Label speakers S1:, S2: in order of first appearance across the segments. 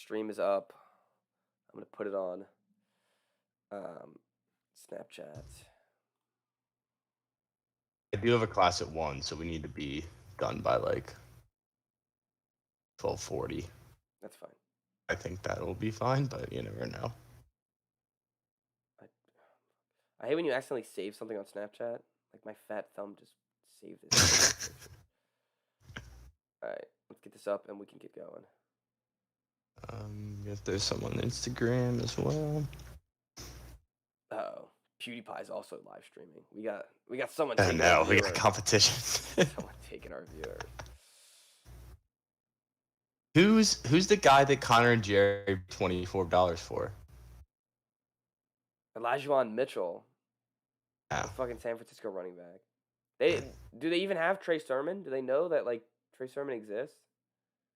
S1: Stream is up. I'm gonna put it on Snapchat.
S2: I do have a class at 1, so we need to be done by like 12:40.
S1: That's fine.
S2: I think that'll be fine, but you never know.
S1: I hate when you accidentally save something on Snapchat. Like my fat thumb just saved this. All right, let's get this up and we can get going.
S2: If there's some on Instagram as well.
S1: Oh, PewDiePie's also live streaming. We got someone.
S2: I
S1: taking
S2: know
S1: our
S2: we got
S1: viewers.
S2: competition.
S1: Someone taking our viewers.
S2: Who's the guy that Connor and Jerry $24 for?
S1: Elijah Mitchell.
S2: Yeah.
S1: Fucking San Francisco running back. Do they even have Trey Sermon? Do they know that like Trey Sermon exists?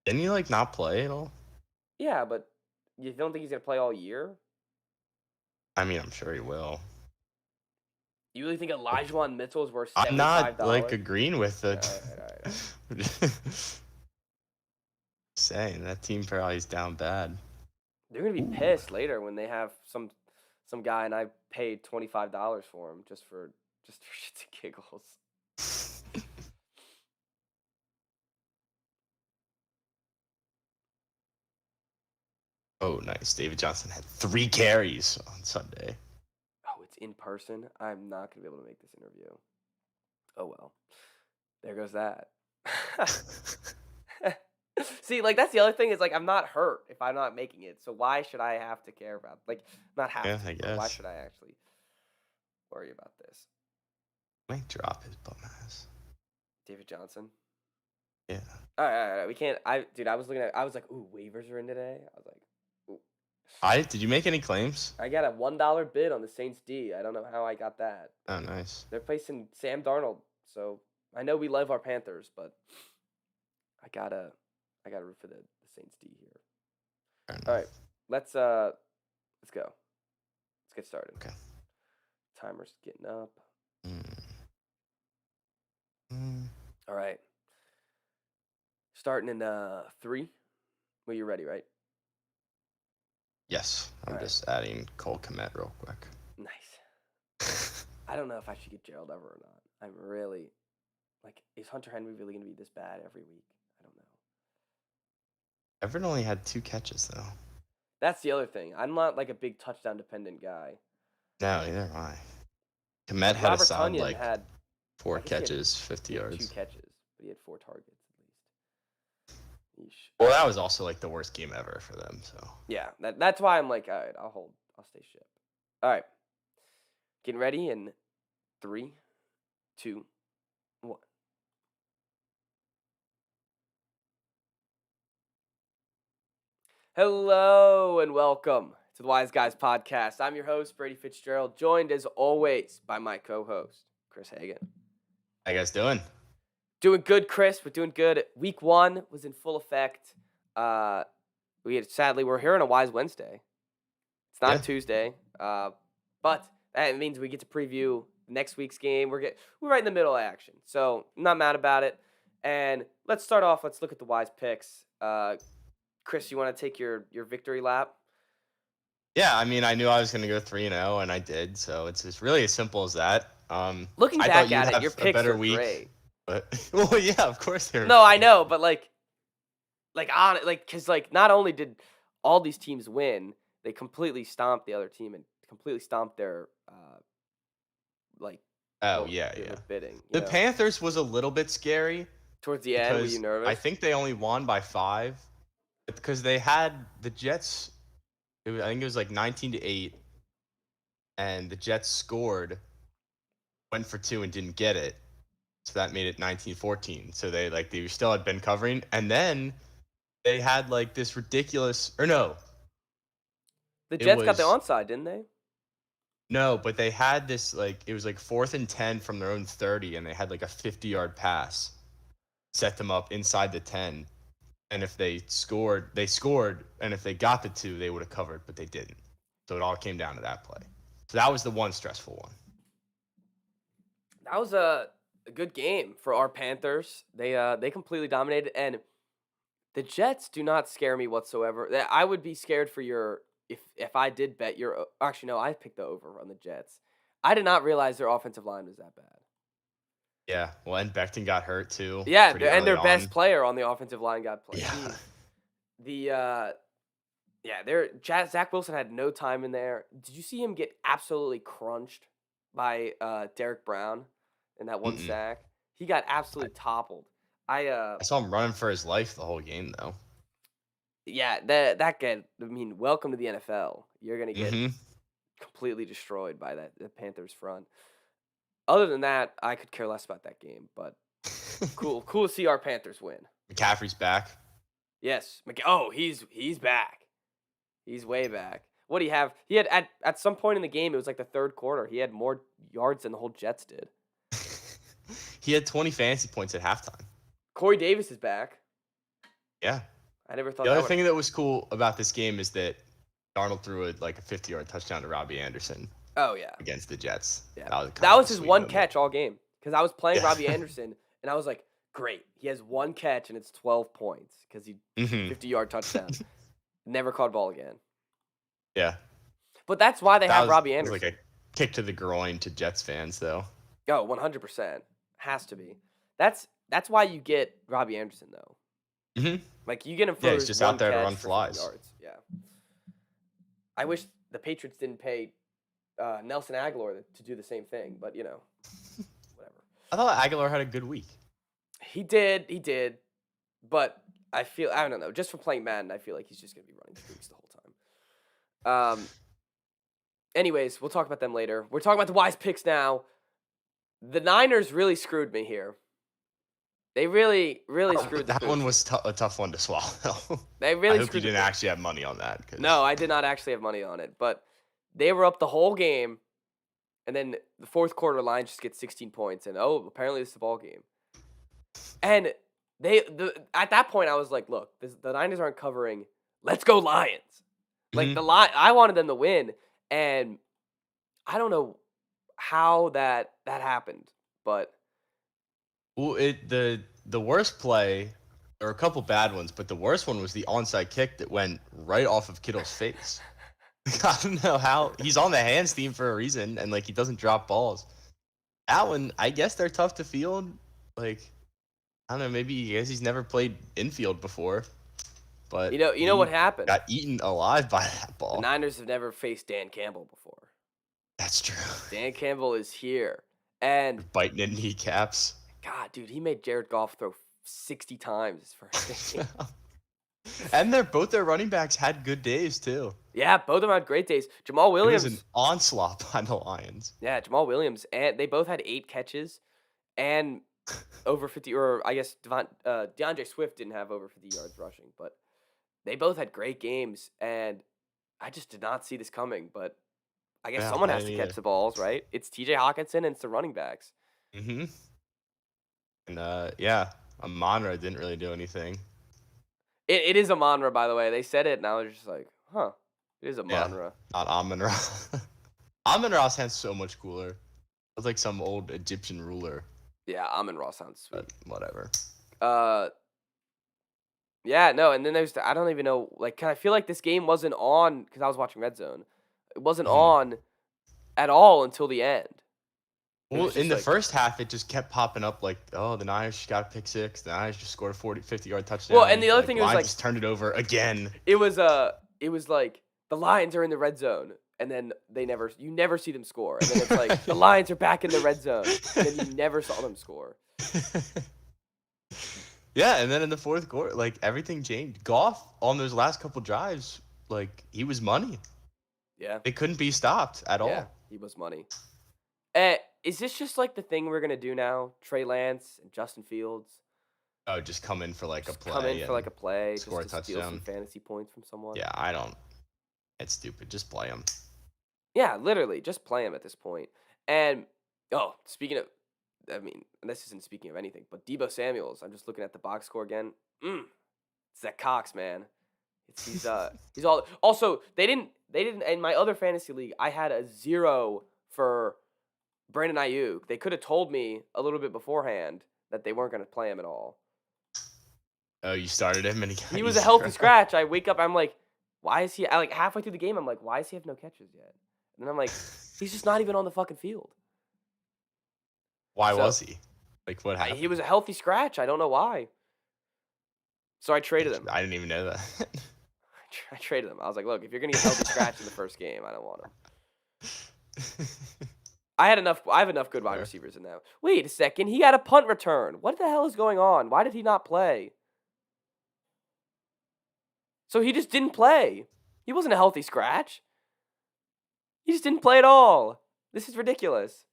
S2: Didn't he like not play at all?
S1: Yeah, but you don't think he's gonna play all year?
S2: I mean, I'm sure he will.
S1: You really think Elijah Mitchell is worth $75?
S2: I'm not like agreeing with it.
S1: All right.
S2: Saying that team probably is down bad.
S1: They're gonna be pissed later when they have some guy and I paid $25 for him just for shits and giggles.
S2: Oh, nice. David Johnson had 3 carries on Sunday.
S1: Oh, it's in person? I'm not going to be able to make this interview. Oh, well. There goes that. See, like, that's the other thing is, like, I'm not hurt if I'm not making it. So why should I have to care about, like, not have to,
S2: I guess.
S1: why should I actually worry about this?
S2: Might drop his bum ass.
S1: David Johnson?
S2: Yeah.
S1: All right. We can't, I was like, ooh, waivers are in today. I was like,
S2: Did you make any claims?
S1: I got a $1 bid on the Saints D. I don't know how I got that.
S2: Oh, nice.
S1: They're facing Sam Darnold, so I know we love our Panthers, but I gotta root for the Saints D here. All right, let's go. Let's get started.
S2: Okay.
S1: Timer's getting up. All right. Starting in 3. Well, you're ready, right?
S2: Yes. I'm just adding Cole Kmet real quick.
S1: Nice. I don't know if I should get Gerald ever or not. I'm really, like, is Hunter Henry really going to be this bad every week? I don't know.
S2: Everett only had 2 catches, though.
S1: That's the other thing. I'm not, like, a big touchdown-dependent guy.
S2: No, neither am I. Kmet had a solid, like,
S1: had
S2: 4 catches, 50 yards.
S1: 2 catches, but he had 4 targets at least. Yeesh.
S2: Well, that was also, like, the worst game ever for them, so.
S1: Yeah, that's why I'm like, all right, I'll stay ship. All right. Getting ready in 3, 2, 1. Hello and welcome to the Wise Guys podcast. I'm your host, Brady Fitzgerald, joined as always by my co-host, Chris Hagan.
S2: How you guys doing?
S1: Doing good, Chris. We're doing good. Week 1 was in full effect. Sadly, we're here on a Wise Wednesday. It's not Tuesday, but that means we get to preview next week's game. We're right in the middle of action, so I'm not mad about it. And let's start off. Let's look at the Wise picks. Chris, you want to take your victory lap?
S2: Yeah, I mean, I knew I was going to go 3-0, and I did. So it's just really as simple as that.
S1: Looking back at it, your picks are great.
S2: But well, yeah, of course they're.
S1: No, I know, but because not only did all these teams win, they completely stomped the other team and completely stomped their bidding.
S2: The Panthers was a little bit scary
S1: towards the end. Were you nervous?
S2: I think they only won by 5 because they had the Jets. I think it was like 19-8, and the Jets scored, went for 2 and didn't get it. So that made it 19-14. So they still had been covering, and then they had like this ridiculous The
S1: Jets got the onside, didn't they?
S2: No, but they had this it was like 4th and 10 from their own 30, and they had like a 50-yard pass, set them up inside the 10, and if they scored, and if they got the 2, they would have covered, but they didn't. So it all came down to that play. So that was the one stressful one.
S1: That was a good game for our Panthers. They completely dominated, and The Jets do not scare me whatsoever. I would be scared for your if I did bet your. Actually, no, I picked the over on the Jets. I did not realize their offensive line was that bad.
S2: Yeah, well, and Becton got hurt too
S1: Yeah,
S2: pretty
S1: and
S2: early
S1: their best
S2: on.
S1: player on the offensive line got played.
S2: Yeah.
S1: Zach Wilson had no time in there. Did you see him get absolutely crunched by Derek Brown in that one
S2: Mm-mm.
S1: sack? He got absolutely toppled.
S2: I saw him running for his life the whole game, though.
S1: Yeah, that guy. I mean, welcome to the NFL. You're gonna get
S2: Mm-hmm.
S1: completely destroyed by the Panthers front. Other than that, I could care less about that game. But cool to see our Panthers win.
S2: McCaffrey's back.
S1: Yes. He's back. He's way back. What do you have? He had at some point in the game, it was like the third quarter. He had more yards than the whole Jets did.
S2: He had 20 fantasy points at halftime.
S1: Corey Davis is back.
S2: Yeah.
S1: I never thought
S2: The
S1: that
S2: other thing that was cool about this game is that Darnold threw a 50-yard touchdown to Robbie Anderson.
S1: Oh yeah.
S2: Against the Jets.
S1: Yeah.
S2: That
S1: was his one catch all game. Because I was playing
S2: Yeah.
S1: Robbie Anderson and I was like, great. He has one catch and it's 12 points because he 50-yard touchdown. Never caught ball again.
S2: Yeah.
S1: But that's why they have Robbie Anderson.
S2: It was like a kick to the groin to Jets fans, though.
S1: Oh, 100%. Has to be. That's why you get Robbie Anderson, though.
S2: Mm-hmm.
S1: Like, you get him for
S2: he's just out there to run flies.
S1: Yards. Yeah. I wish the Patriots didn't pay Nelson Aguilar to do the same thing, but, whatever.
S2: I thought Aguilar had a good week.
S1: He did. But I don't know. Just from playing Madden, I feel like he's just going to be running streaks the whole time. Anyways, we'll talk about them later. We're talking about the wise picks now. The Niners really screwed me here. They really screwed
S2: that one was a tough one to swallow.
S1: They really
S2: I hope you
S1: screwed
S2: didn't actually have money on that.
S1: No, I did not actually have money on it. But they were up the whole game, and then the fourth quarter, Lions just get 16 points, and apparently this is the ball game. And at that point, I was like, look, the Niners aren't covering. Let's go Lions. Like I wanted them to win, and I don't know how that happened, but
S2: well, the worst play. There were a couple bad ones, but the worst one was the onside kick that went right off of Kittle's face. I don't know how he's on the hands team for a reason, and he doesn't drop balls. That one, I guess they're tough to field. I don't know, maybe he's never played infield before. But
S1: you know what happened?
S2: Got eaten alive by that ball.
S1: The Niners have never faced Dan Campbell before.
S2: That's true.
S1: Dan Campbell is here. And
S2: biting in kneecaps.
S1: God, dude, he made Jared Goff throw 60 times his first game.
S2: And both their running backs had good days too.
S1: Yeah, both of them had great days. Jamal Williams.
S2: It was an onslaught by the Lions.
S1: Yeah, Jamal Williams. And they both had 8 catches and over 50, or I guess DeAndre Swift didn't have over 50 yards rushing, but they both had great games, and I just did not see this coming, but I guess someone has to catch the balls, right? It's TJ Hawkinson and it's the running backs.
S2: Mm-hmm. And, Amon-Ra didn't really do anything.
S1: It is Amon-Ra, by the way. They said it, and I was just like, huh. It is Amon-Ra.
S2: Yeah, not Amon-Ra. Amon-Ra sounds so much cooler. It's like some old Egyptian ruler.
S1: Yeah, Amon-Ra sounds sweet.
S2: But whatever.
S1: Yeah, no, and then there's I don't even know, I feel like this game wasn't on, because I was watching Red Zone. It wasn't on at all until the end.
S2: Well, in the first half, it just kept popping up the Niners just got a pick six. The Niners just scored a 50-yard touchdown.
S1: Well, and the other thing was
S2: Lions just turned it over again.
S1: It was like the Lions are in the red zone, and then you never see them score, and then it's like the Lions are back in the red zone, and then you never saw them score.
S2: Yeah, and then in the fourth quarter, everything changed. Goff on those last couple drives, he was money.
S1: Yeah,
S2: it couldn't be stopped at all.
S1: Yeah, he was money. Is this just the thing we're gonna do now? Trey Lance and Justin Fields.
S2: Oh, just come in for a play.
S1: Come in for a play.
S2: Score
S1: just
S2: a
S1: to steal
S2: touchdown.
S1: some fantasy points from someone.
S2: Yeah, I don't. It's stupid. Just play him.
S1: Yeah, literally, just play him at this point. And speaking of, this isn't speaking of anything, but Deebo Samuels. I'm just looking at the box score again. It's that Cox, man. He's all. Also, they didn't in my other fantasy league. I had a 0 for Brandon Ayuk. They could have told me a little bit beforehand that they weren't going to play him at all.
S2: Oh, you started him and
S1: He was a healthy scratch. I wake up, I'm like, why is he? Like halfway through the game, I'm like, why does he have no catches yet? And then I'm like, he's just not even on the fucking field.
S2: Why
S1: So,
S2: was he? Like, what happened?
S1: He was a healthy scratch. I don't know why. So I traded him.
S2: I didn't even know that.
S1: I traded him. I was like, look, if you're gonna get healthy scratch in the first game, I don't want him. I have enough good wide receivers in that. Wait a second. He had a punt return. What the hell is going on? Why did he not play? So he just didn't play. He wasn't a healthy scratch. He just didn't play at all. This is ridiculous.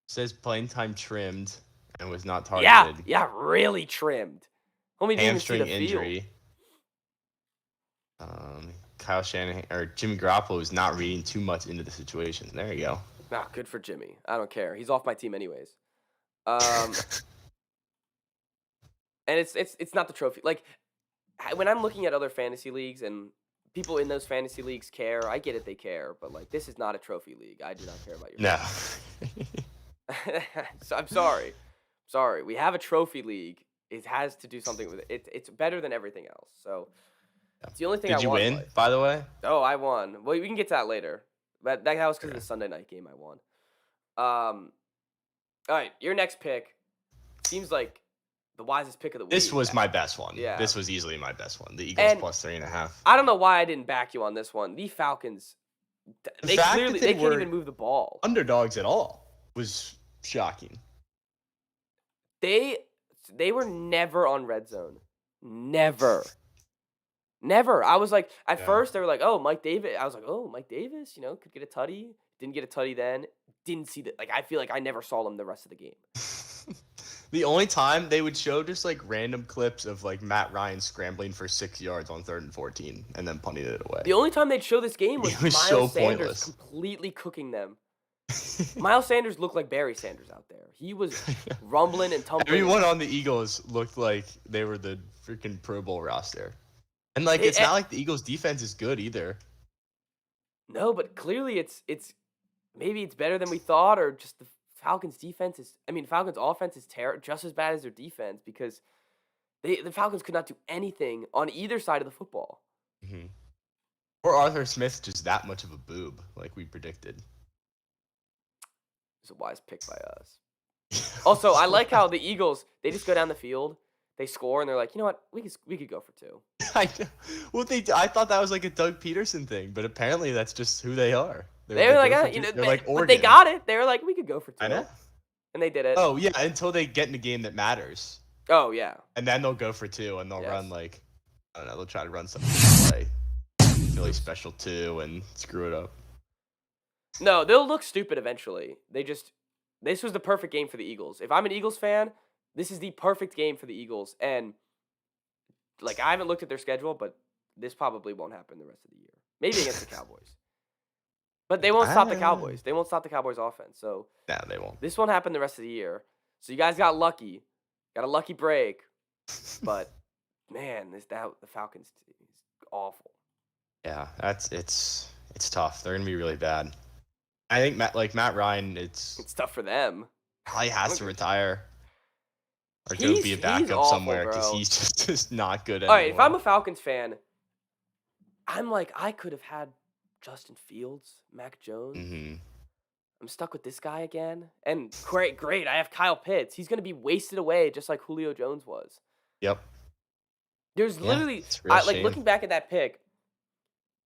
S2: Says playing time trimmed and was not targeted.
S1: Yeah, really trimmed. Homie didn't even see the
S2: injury. Kyle Shanahan or Jimmy Garoppolo is not reading too much into the situation. There you go.
S1: Nah, good for Jimmy. I don't care. He's off my team anyways. And it's not the trophy. Like when I'm looking at other fantasy leagues and people in those fantasy leagues care, I get it, they care, but like this is not a trophy league. I do not care about your So I'm sorry. Sorry. We have a trophy league. It has to do something with it. It's better than everything else. So it's the only thing I won.
S2: Did you win, by the way?
S1: Oh, I won. Well, we can get to that later. But that was because of the Sunday night game I won. All right, your next pick seems like the wisest pick of the week.
S2: This was my best one.
S1: Yeah.
S2: This was easily my best one. The Eagles plus 3.5.
S1: I don't know why I didn't back you on this one. The Falcons, they can't even move the ball.
S2: Underdogs at all was shocking.
S1: They were never on red zone. Never. I was like, at first they were like, oh, Mike Davis. I was like, oh, Mike Davis, could get a tutty. Didn't get a tutty then. Didn't see that. Like, I feel like I never saw him the rest of the game.
S2: The only time they would show just like random clips of like Matt Ryan scrambling for 6 yards on 3rd and 14 and then punting it away.
S1: The only time they'd show this game was Miles Sanders
S2: pointless.
S1: Completely cooking them. Miles Sanders looked like Barry Sanders out there. He was rumbling and tumbling.
S2: Everyone on the Eagles looked like they were the freaking Pro Bowl roster. And like it's not like the Eagles defense is good either.
S1: No, but clearly it's maybe it's better than we thought, or just the Falcons defense is Falcons offense is just as bad as their defense because the Falcons could not do anything on either side of the football.
S2: Mm-hmm. Or Arthur Smith just that much of a boob, like we predicted.
S1: It's a wise pick by us. Also, I like how the Eagles, they just go down the field, they score, and they're like, you know what, we could go for 2.
S2: I know. Well, I thought that was like a Doug Peterson thing, but apparently that's just who they are.
S1: They were like, they're like Oregon. But they got it. They were like, we could go for 2.
S2: I know.
S1: And they did it.
S2: Oh, yeah, until they get in a game that matters.
S1: Oh, yeah.
S2: And then they'll go for 2, and they'll run like, I don't know, they'll try to run something like Philly special 2 and screw it up.
S1: No, they'll look stupid eventually. This was the perfect game for the Eagles. If I'm an Eagles fan, this is the perfect game for the Eagles. And, like, I haven't looked at their schedule, but this probably won't happen the rest of the year. Maybe against the Cowboys. But they won't stop the Cowboys. They won't stop the Cowboys' offense. So
S2: no, they won't.
S1: This won't happen the rest of the year. So you guys got lucky. Got a lucky break. But, man, the Falcons is awful.
S2: Yeah, it's tough. They're going to be really bad. I think Matt Ryan, it's
S1: tough for them.
S2: Probably has to retire or go be a backup somewhere because he's just not good anymore.
S1: All right, if I'm a Falcons fan, I'm like, I could have had Justin Fields, Mac Jones.
S2: Mm-hmm.
S1: I'm stuck with this guy again. And great. I have Kyle Pitts. He's going to be wasted away just like Julio Jones was.
S2: Yep.
S1: There's literally, looking back at that pick,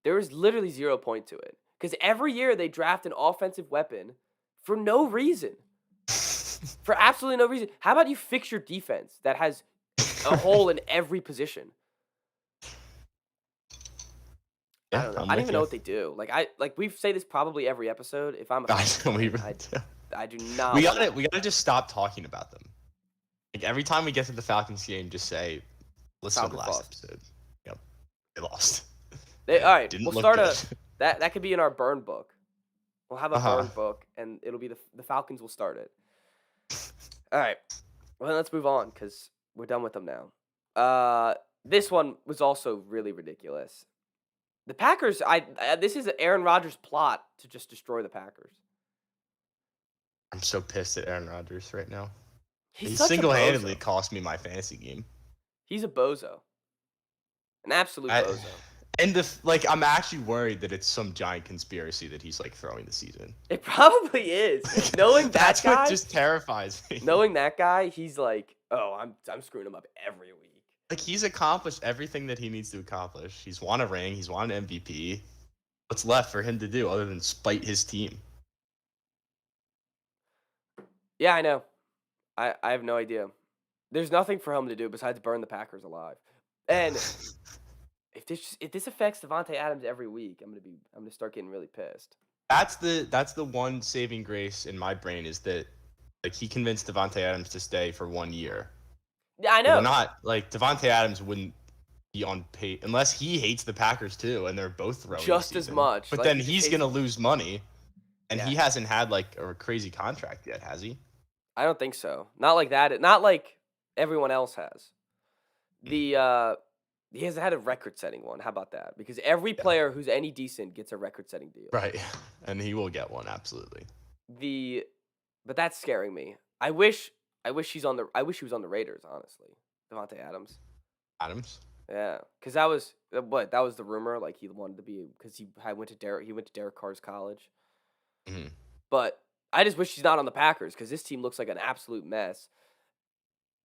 S1: there was literally 0 point to it. Because every year they draft an offensive weapon for no reason. For absolutely no reason. How about you fix your defense that has a hole in every position? I don't know. I don't even know what they do. Like we say this probably every episode. If I'm a I do not.
S2: We gotta just stop talking about them. Like every time we get to the Falcons game, just say, "Listen to the last episode." Yep, they lost.
S1: All right, we'll start that could be in our burn book. We'll have a burn book, and it'll be the Falcons will start it. All right, well let's move on because we're done with them now. This one was also really ridiculous. The Packers, this is Aaron Rodgers' plot to just destroy the Packers.
S2: I'm so pissed at Aaron Rodgers right now. He
S1: He's
S2: single-handedly cost me my fantasy game.
S1: He's a bozo. An absolute bozo.
S2: And I'm actually worried that it's some giant conspiracy that he's like throwing the season.
S1: It probably is. Knowing
S2: That's
S1: that guy,
S2: what just terrifies me.
S1: knowing that guy, he's like, oh, I'm screwing him up every week.
S2: Like, he's accomplished everything that he needs to accomplish. He's won a ring. He's won an MVP. What's left for him to do other than spite his team?
S1: Yeah, I know. I have no idea. There's nothing for him to do besides burn the Packers alive. And if this affects Devontae Adams every week, I'm gonna start getting really pissed.
S2: That's the one saving grace in my brain, is that like he convinced Devontae Adams to stay for 1 year.
S1: Yeah, I know.
S2: We're not like Devontae Adams wouldn't be on pay unless he hates the Packers too, and they're both throwing
S1: just as much.
S2: But
S1: like,
S2: then he's gonna lose money, and
S1: Yeah.
S2: he hasn't had like a crazy contract yet, has he?
S1: I don't think so. Not like that. Not like everyone else has. He hasn't had a record-setting one. How about that? Because every player who's any decent gets a record-setting deal.
S2: Right, and he will get one, absolutely.
S1: But that's scaring me. I wish he was on the Raiders, honestly. Devontae Adams.
S2: Adams?
S1: Yeah, because that was the rumor. Like, he wanted to be, because he went to Derek Carr's college.
S2: Mm-hmm.
S1: But I just wish he's not on the Packers, because this team looks like an absolute mess.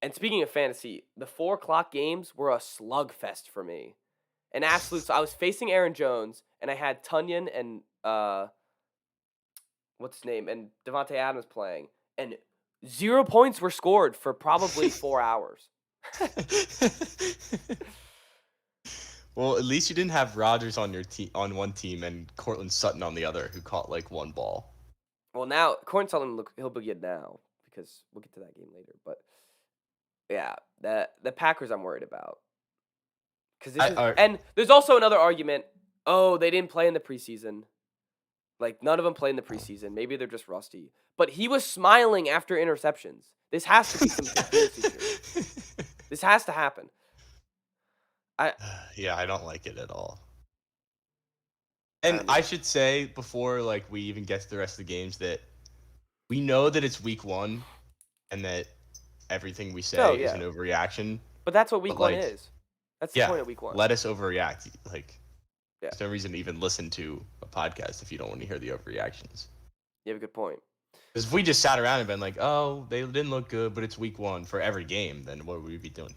S1: And speaking of fantasy, the 4:00 games were a slugfest for me. An absolute. So I was facing Aaron Jones, and I had Tunyon and what's his name, and Devontae Adams playing, and 0 points were scored for probably 4 hours.
S2: Well, at least you didn't have Rodgers on your on one team and Cortland Sutton on the other, who caught like one ball.
S1: Well, now Cortland Sutton, he'll be good now, because we'll get to that game later. But yeah, the Packers I'm worried about. And there's also another argument. Oh, they didn't play in the preseason. Like, none of them played in the preseason. Maybe they're just rusty. But he was smiling after interceptions. This has to be some conspiracy theory. This has to happen.
S2: Yeah, I don't like it at all. And I should say, before like we even get to the rest of the games, that we know that it's week 1 and that everything we say is an overreaction.
S1: But that's what week 1 is. That's the point of week 1.
S2: Let us overreact. Like, there's no reason to even listen to a podcast if you don't want to hear the overreactions.
S1: You have a good point.
S2: Because if we just sat around and been like, oh, they didn't look good, but it's week 1 for every game, then what would we be doing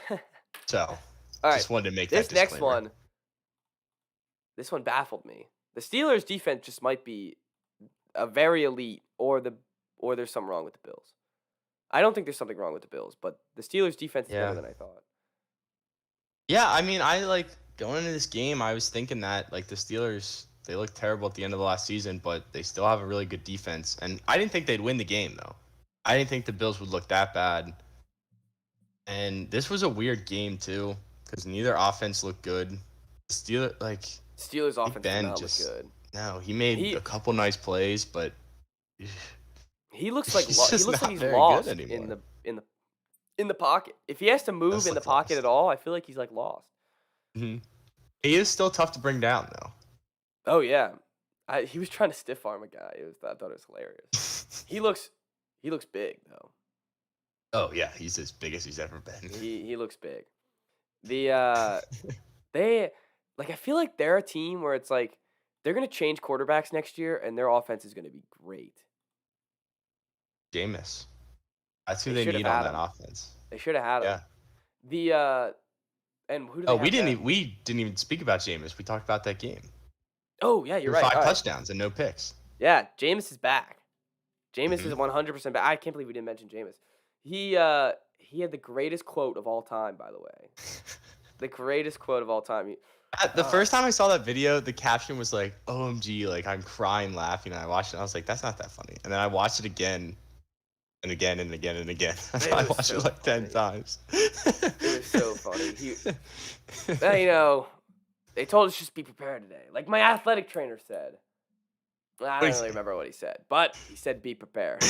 S2: here? So, just wanted to make that disclaimer.
S1: This one baffled me. The Steelers' defense just might be a very elite, or there's something wrong with the Bills. I don't think there's something wrong with the Bills, but the Steelers' defense is better than I thought.
S2: Yeah, I mean, I like going into this game, I was thinking that like the Steelers, they looked terrible at the end of the last season, but they still have a really good defense. And I didn't think they'd win the game, though. I didn't think the Bills would look that bad. And this was a weird game, too, because neither offense looked good. The
S1: Steelers' offense did not look good.
S2: No, he made a couple nice plays, but
S1: he looks like he's lost in the pocket. If he has to move in the pocket at all, I feel like he's like lost.
S2: Mm-hmm. He is still tough to bring down, though.
S1: Oh yeah, he was trying to stiff arm a guy. I thought it was hilarious. He looks big though.
S2: Oh yeah, he's as big as he's ever been.
S1: He looks big. I feel like they're a team where it's like they're gonna change quarterbacks next year, and their offense is gonna be great.
S2: Jameis. That's who they need on that offense.
S1: They should have had him. Yeah. And who do they have
S2: we didn't even speak about Jameis. We talked about that game.
S1: Oh, yeah, you're right.
S2: 5 touchdowns and no picks.
S1: Yeah, Jameis is back. Jameis is 100% back. I can't believe we didn't mention Jameis. He had the greatest quote of all time, by the way. The greatest quote of all time.
S2: The first time I saw that video, the caption was like, OMG, like I'm crying laughing. And I watched it and I was like, that's not that funny. And then I watched it again. And again and again and again. I watched it like 10 times.
S1: It was so funny. They told us just be prepared today. Like my athletic trainer said. I don't really remember what he said, but he said be prepared.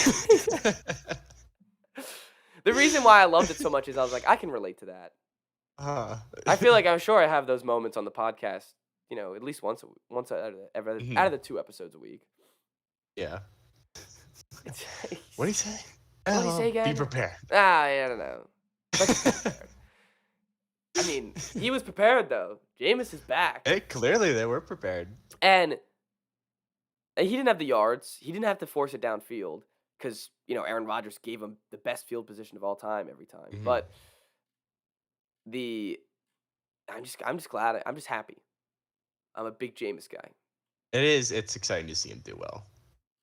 S1: The reason why I loved it so much is I was like, I can relate to that. I feel like I'm sure I have those moments on the podcast, at least once out of the 2 episodes a week.
S2: Yeah. What did he say?
S1: What did he say again?
S2: Be prepared.
S1: I don't know. I mean, he was prepared though. Jameis is back,
S2: Hey, clearly they were prepared.
S1: and he didn't have the yards. He didn't have to force it downfield because Aaron Rodgers gave him the best field position of all time every time.
S2: Mhm.
S1: But the I'm just glad. I'm just happy. I'm a big Jameis guy.
S2: It is. It's exciting to see him do well.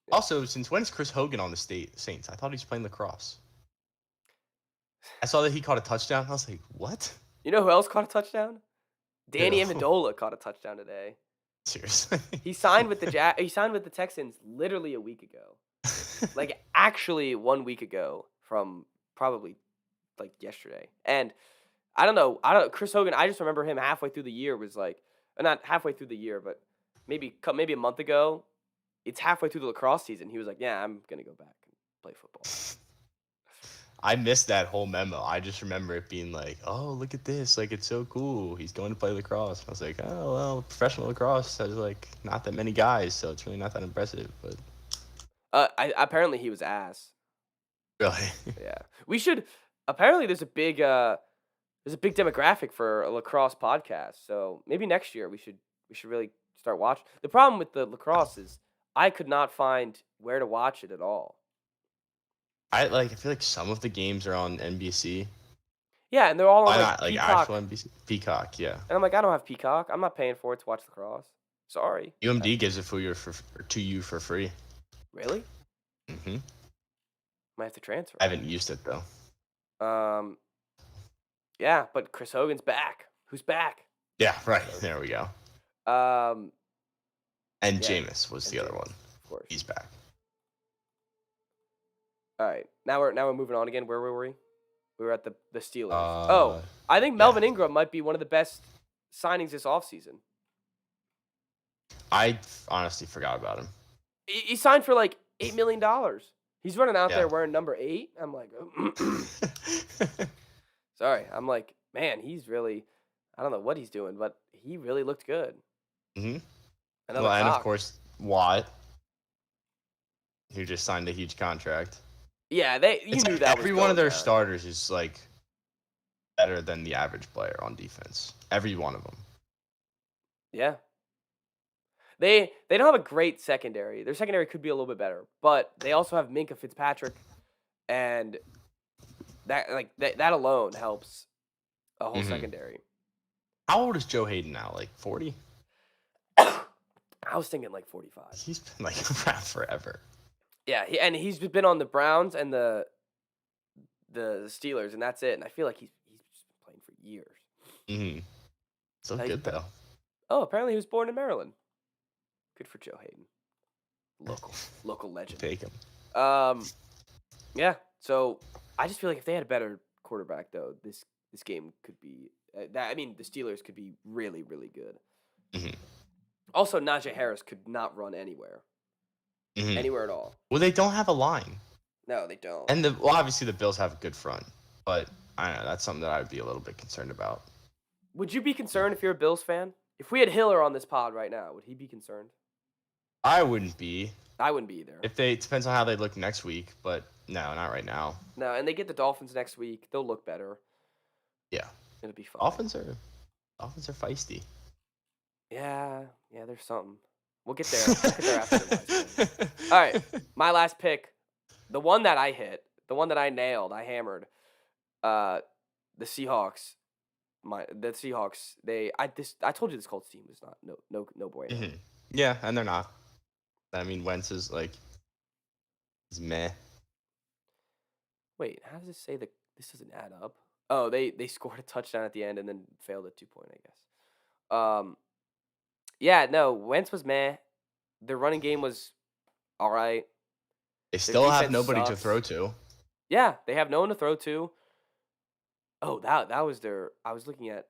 S1: Yeah.
S2: Also, since when is Chris Hogan on the Saints? I thought he was playing lacrosse. I saw that he caught a touchdown. I was like, what?
S1: You know who else caught a touchdown? Danny
S2: Who?
S1: Amendola caught a touchdown today.
S2: Seriously.
S1: He signed with he signed with the Texans literally a week ago. Like actually 1 week ago from probably like yesterday. And I don't know. Chris Hogan, I just remember him halfway through the year was like not halfway through the year, but maybe a month ago. It's halfway through the lacrosse season. He was like, "Yeah, I'm going to go back and play football."
S2: I missed that whole memo. I just remember it being like, "Oh, look at this! Like, it's so cool. He's going to play lacrosse." I was like, "Oh, well, professional lacrosse has like not that many guys, so it's really not that impressive." But
S1: Apparently he was ass.
S2: really,
S1: Yeah. We should apparently there's a big demographic for a lacrosse podcast. So maybe next year we should really start watching. The problem with the lacrosse is I could not find where to watch it at all.
S2: I feel like some of the games are on NBC.
S1: Yeah, and they're all on
S2: Why
S1: like
S2: not like
S1: Peacock.
S2: actual NBC? Peacock, yeah.
S1: And I'm like, I don't have Peacock. I'm not paying for it to watch lacrosse. Sorry.
S2: UMD gives it to you for free.
S1: Really?
S2: Hmm
S1: Might have to transfer.
S2: I haven't used it though.
S1: Yeah, but Chris Hogan's back. Who's back?
S2: Yeah, right. There we go.
S1: Um,
S2: And
S1: yeah,
S2: Jameis was
S1: and
S2: the other
S1: Jameis,
S2: one.
S1: of course.
S2: He's back.
S1: All right, now we're moving on again. Where were we? We were at the Steelers.
S2: Uh,
S1: I think Melvin Ingram might be one of the best signings this offseason.
S2: I honestly forgot about him.
S1: He signed for like $8 million. He's running out
S2: Yeah.
S1: there wearing number 8. I'm like, sorry. I'm like, man, he's really, I don't know what he's doing, but he really looked good.
S2: hmm
S1: Another
S2: Well, and of
S1: cock.
S2: course Watt, who just signed a huge contract.
S1: Yeah, you
S2: It's
S1: knew
S2: like
S1: that
S2: every
S1: was
S2: one of
S1: going
S2: their
S1: down.
S2: starters is like better than the average player on defense. Every one of them.
S1: Yeah. They don't have a great secondary. Their secondary could be a little bit better, but they also have Minka Fitzpatrick, and that alone helps a whole
S2: Mhm.
S1: secondary.
S2: How old is Joe Hayden now? Like 40?
S1: I was thinking like 45.
S2: He's been like around forever.
S1: Yeah, he's been on the Browns and the Steelers, and that's it. And I feel like he's just been playing for years.
S2: Mm-hmm. So
S1: Like-
S2: good though.
S1: Oh, apparently he was born in Maryland. Good for Joe Hayden. Local legend.
S2: Take him.
S1: Yeah. So I just feel like if they had a better quarterback, though, this game could be. The Steelers could be really, really good.
S2: Mhm.
S1: Also, Najee Harris could not run anywhere at all.
S2: Well, they don't have a line,
S1: No, they don't.
S2: and obviously the Bills have a good front, but I don't know. That's something that I would be a little bit concerned about.
S1: Would you be concerned if you're a Bills fan? If we had Hiller on this pod right now, would he be concerned?
S2: I wouldn't be.
S1: I wouldn't be either.
S2: It depends on how they look next week, but no, not right now.
S1: No, and they get the Dolphins next week. They'll look better.
S2: Yeah.
S1: It'll be fun.
S2: Dolphins are feisty.
S1: Yeah, there's something. We'll get there. We'll get there after the last game. All right, my last pick, the one that I hit, the one that I nailed, I hammered. The Seahawks. The Seahawks. I told you this Colts team is not no bueno.
S2: Mm-hmm. Yeah, and they're not. I mean, Wentz is like, he's meh.
S1: Wait, how does it say that this doesn't add up? Oh, they scored a touchdown at the end and then failed at 2-point, I guess. Yeah, no, Wentz was meh. Their running game was all right.
S2: They still have
S1: defense
S2: nobody to
S1: sucks.
S2: throw to.
S1: Yeah, they have no one to throw to. Oh, that was their. I was looking at.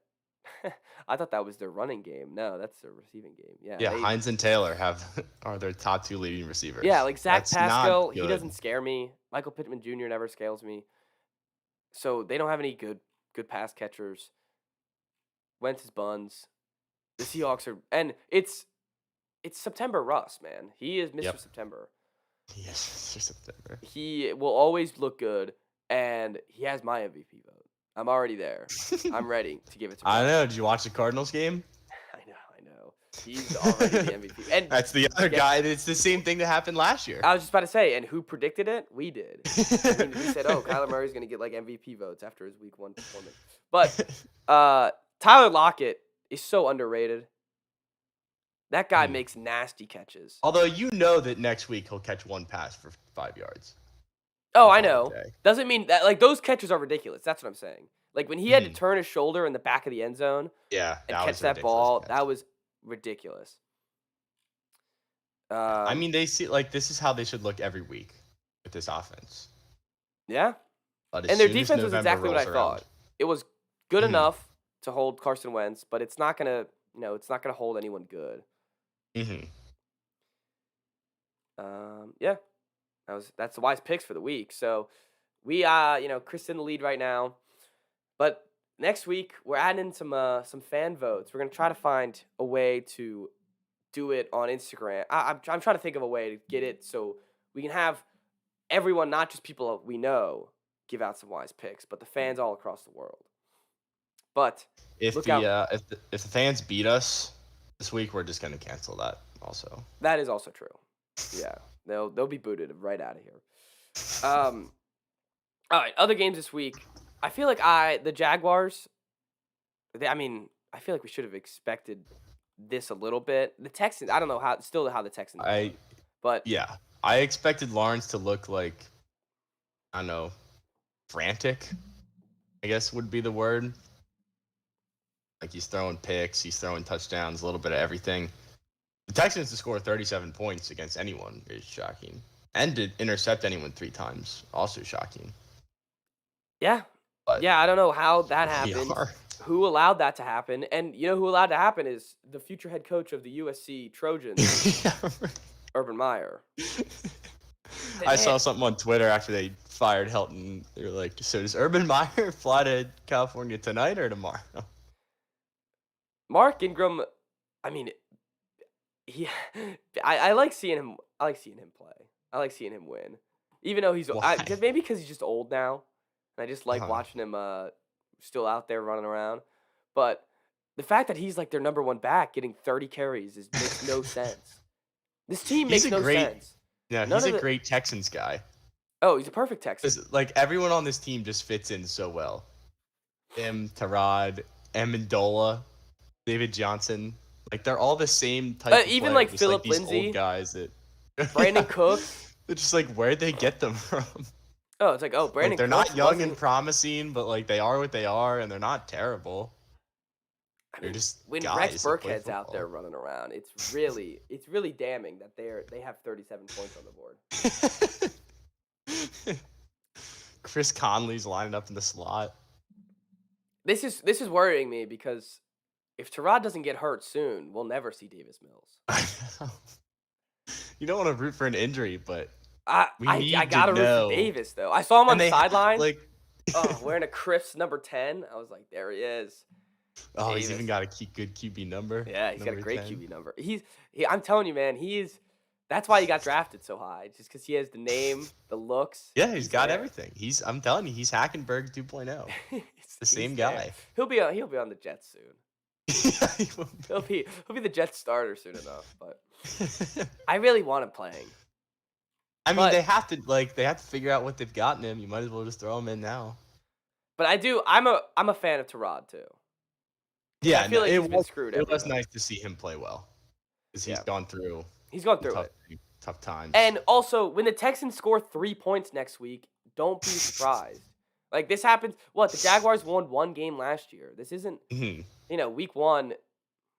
S1: I thought that was their running game. No, that's their receiving game. Yeah.
S2: Yeah, Hines and Taylor are their top 2 leading receivers.
S1: Yeah, like Zach
S2: That's not
S1: Pascal, he
S2: good.
S1: doesn't scare me. Michael Pittman Jr. never scales me. So they don't have any good pass catchers. Wentz is buns. The Seahawks are, and it's September Russ, man. He is Mr.
S2: Yep.
S1: September.
S2: Yes, it's September.
S1: He will always look good, and he has my MVP vote. I'm already there. I'm ready to give it to
S2: I
S1: Bryce.
S2: know. Did you watch the Cardinals game?
S1: I know. He's already the MVP. And
S2: That's the other guy. It's the same thing that happened last year.
S1: I was just about to say, and who predicted it? We did. I mean, we said, oh, Kyler Murray's going to get like MVP votes after his week 1 performance. But Tyler Lockett is so underrated. That guy makes nasty catches.
S2: Although you know that next week he'll catch one pass for 5 yards.
S1: Oh, I know. Doesn't mean that like those catches are ridiculous. That's what I'm saying. Like when he had to turn his shoulder in the back of the end zone and catch that ball, that was ridiculous.
S2: I mean, they see like this is how they should look every week with this offense.
S1: Yeah. And their defense was exactly what I thought. It was good enough to hold Carson Wentz, but it's not gonna, it's not gonna hold anyone good. Yeah. That's the wise picks for the week. So we Chris in the lead right now. But next week we're adding some fan votes. We're gonna try to find a way to do it on Instagram. I'm trying to think of a way to get it so we can have everyone, not just people we know, give out some wise picks, but the fans all across the world. But
S2: if the fans beat us this week, we're just gonna cancel that. Also,
S1: that is also true. Yeah, they'll be booted right out of here. All right, other games this week. I feel like the Jaguars. I feel like we should have expected this a little bit. The Texans. I don't know how the Texans. But
S2: yeah, I expected Lawrence to look like, I don't know, frantic, I guess would be the word. Like he's throwing picks, he's throwing touchdowns, a little bit of everything. The Texans to score 37 points against anyone is shocking. And to intercept anyone 3 times, also shocking.
S1: Yeah. But I don't know how that happened. Who allowed that to happen? And you know who allowed to happen is the future head coach of the USC Trojans, Urban Meyer.
S2: I saw something on Twitter after they fired Helton. They were like, so does Urban Meyer fly to California tonight or tomorrow?
S1: Mark Ingram, I mean, I like seeing him. I like seeing him play. I like seeing him win, even though he's maybe because he's just old now. And I just like watching him still out there running around. But the fact that he's like their number 1 back, getting 30 carries, makes no sense. This team makes no sense.
S2: Yeah, he's a great Texans guy.
S1: Oh, he's a perfect Texan.
S2: Like everyone on this team just fits in so well. Him, Tyrod, Amendola, David Johnson, like they're all the same type.
S1: Even
S2: of
S1: like
S2: just
S1: Philip
S2: like these
S1: Lindsay,
S2: old guys that
S1: Brandon Cooks.
S2: It's just like where'd they get them from?
S1: Oh, it's like Brandon.
S2: Like, they're not young and promising, but like they are what they are, and they're not terrible. They're just
S1: when
S2: guys
S1: Rex Burkhead's out there running around, it's really damning that they have 37 points on the board.
S2: Chris Conley's lining up in the slot.
S1: This is worrying me because if Tyrod doesn't get hurt soon, we'll never see Davis Mills.
S2: You don't want to root for an injury, but
S1: I gotta root for Davis though. I saw him on the sideline, wearing a crisp number 10. I was like, there he is.
S2: Oh, Davis. He's even got a good QB number.
S1: Yeah, he's got a great 10. QB number. I'm telling you, man, that's why he got drafted so high, just because he has the name, the looks.
S2: Yeah, he's got everything. I'm telling you, he's Hackenberg 2.0. It's the same guy.
S1: He'll be on the Jets soon. He'll be the Jets starter soon enough. But I really want him playing.
S2: I mean, they have to figure out what they've gotten him. You might as well just throw him in now.
S1: But I'm a fan of Tyrod too.
S2: Yeah,
S1: I feel like he's been screwed.
S2: It was nice to see him play well, because he's gone through tough times.
S1: And also, when the Texans score 3 points next week, don't be surprised. Like this happens. What, the Jaguars won 1 game last year. This isn't week 1.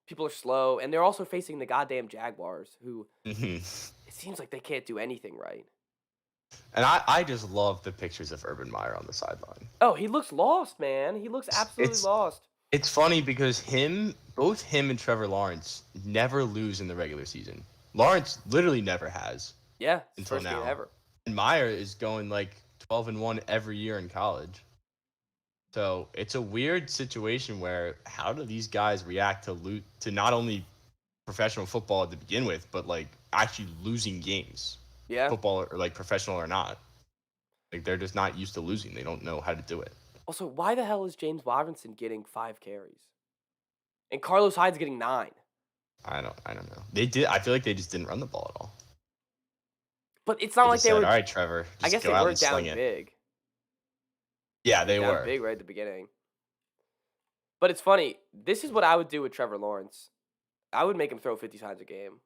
S1: People are slow, and they're also facing the goddamn Jaguars, who it seems like they can't do anything right.
S2: And I just love the pictures of Urban Meyer on the sideline.
S1: Oh, he looks lost, man. He looks absolutely lost.
S2: It's funny because both him and Trevor Lawrence never lose in the regular season. Lawrence literally never has.
S1: Yeah,
S2: until now.
S1: Ever.
S2: And Meyer is going like 12-1 every year in college. So it's a weird situation where how do these guys react to not only professional football to begin with, but like actually losing games? Yeah. Football or like professional or not. Like they're just not used to losing. They don't know how to do it.
S1: Also, why the hell is James Robinson getting 5 carries? And Carlos Hyde's getting 9.
S2: I don't know. They did. I feel like they just didn't run the ball at all.
S1: But it's not
S2: They
S1: like
S2: just
S1: they
S2: said,
S1: were.
S2: all right, Trevor, just
S1: I guess
S2: go
S1: they
S2: out
S1: were
S2: and
S1: down
S2: sling it.
S1: big.
S2: Yeah, they
S1: Down
S2: were.
S1: big right at the beginning. But it's funny. This is what I would do with Trevor Lawrence. I would make him throw 50 times a game.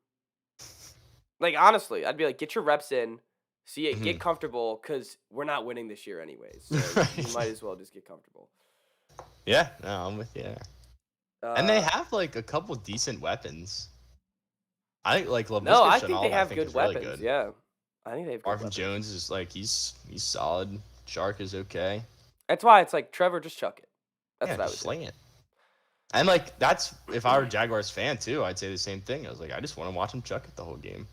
S1: Like, honestly, I'd be like, get your reps in, see it, get comfortable, because we're not winning this year anyways. So you might as well just get comfortable.
S2: Yeah, no, I'm with you. And they have like a couple decent weapons. I think like LaVisca
S1: No, I think
S2: Chenault,
S1: they have
S2: I think
S1: good
S2: is
S1: weapons.
S2: really good.
S1: Yeah, I think they have good
S2: Marvin
S1: weapons.
S2: Jones is like he's solid. Shark is okay.
S1: That's why it's like Trevor, just chuck it. That's what I would
S2: just
S1: say.
S2: sling it. And like that's if I were a Jaguars fan too, I'd say the same thing. I was like, I just want to watch him chuck it the whole game.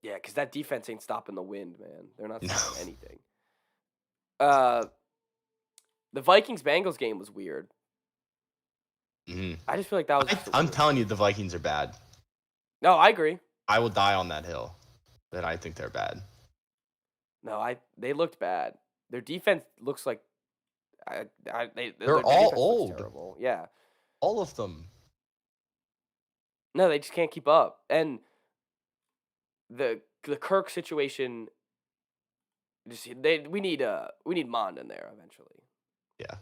S1: Yeah, because that defense ain't stopping the wind, man. They're not stopping anything. The Vikings-Bengals game was weird. I just feel like that was.
S2: I'm telling you, the Vikings are bad.
S1: No, I agree.
S2: I will die on that hill that I think they're bad.
S1: No, they looked bad. Their defense looks like
S2: they're all old.
S1: Terrible. Yeah,
S2: all of them.
S1: No, they just can't keep up. And the Kirk situation, we need Mond in there eventually.
S2: Yeah.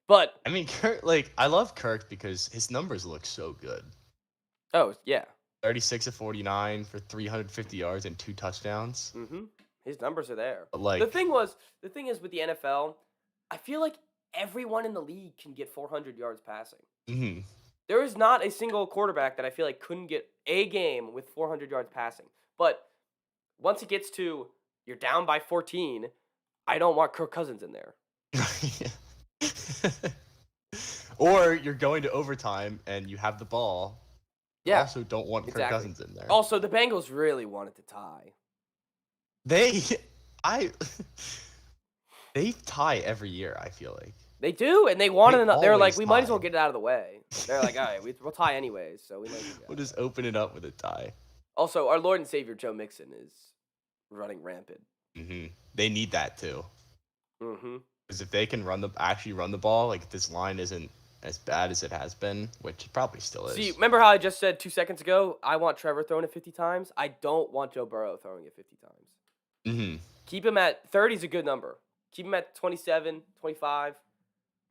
S1: But
S2: I mean, Kirk, like I love Kirk because his numbers look so good.
S1: Oh yeah.
S2: 36 of 49 for 350 yards and 2 touchdowns.
S1: His numbers are there.
S2: But like
S1: the thing is with the NFL, I feel like everyone in the league can get 400 yards passing. There is not a single quarterback that I feel like couldn't get a game with 400 yards passing. But once it gets to you're down by 14, I don't want Kirk Cousins in there.
S2: Or you're going to overtime and you have the ball. You also don't want Kirk Cousins in there.
S1: Also, the Bengals really wanted to tie.
S2: They tie every year, I feel like.
S1: They do, and they wanted enough. They're like, we might as well get it out of the way. They're like, all right, we'll tie anyways, so we might as well.
S2: We'll just open it up with a tie.
S1: Also, our Lord and Savior Joe Mixon is running rampant.
S2: They need that too. Because if they can actually run the ball, like this line isn't as bad as it has been, which it probably still is.
S1: See, remember how I just said 2 seconds ago, I want Trevor throwing it 50 times? I don't want Joe Burrow throwing it 50 times. Keep him at 30 is a good number. Keep him at 27, 25.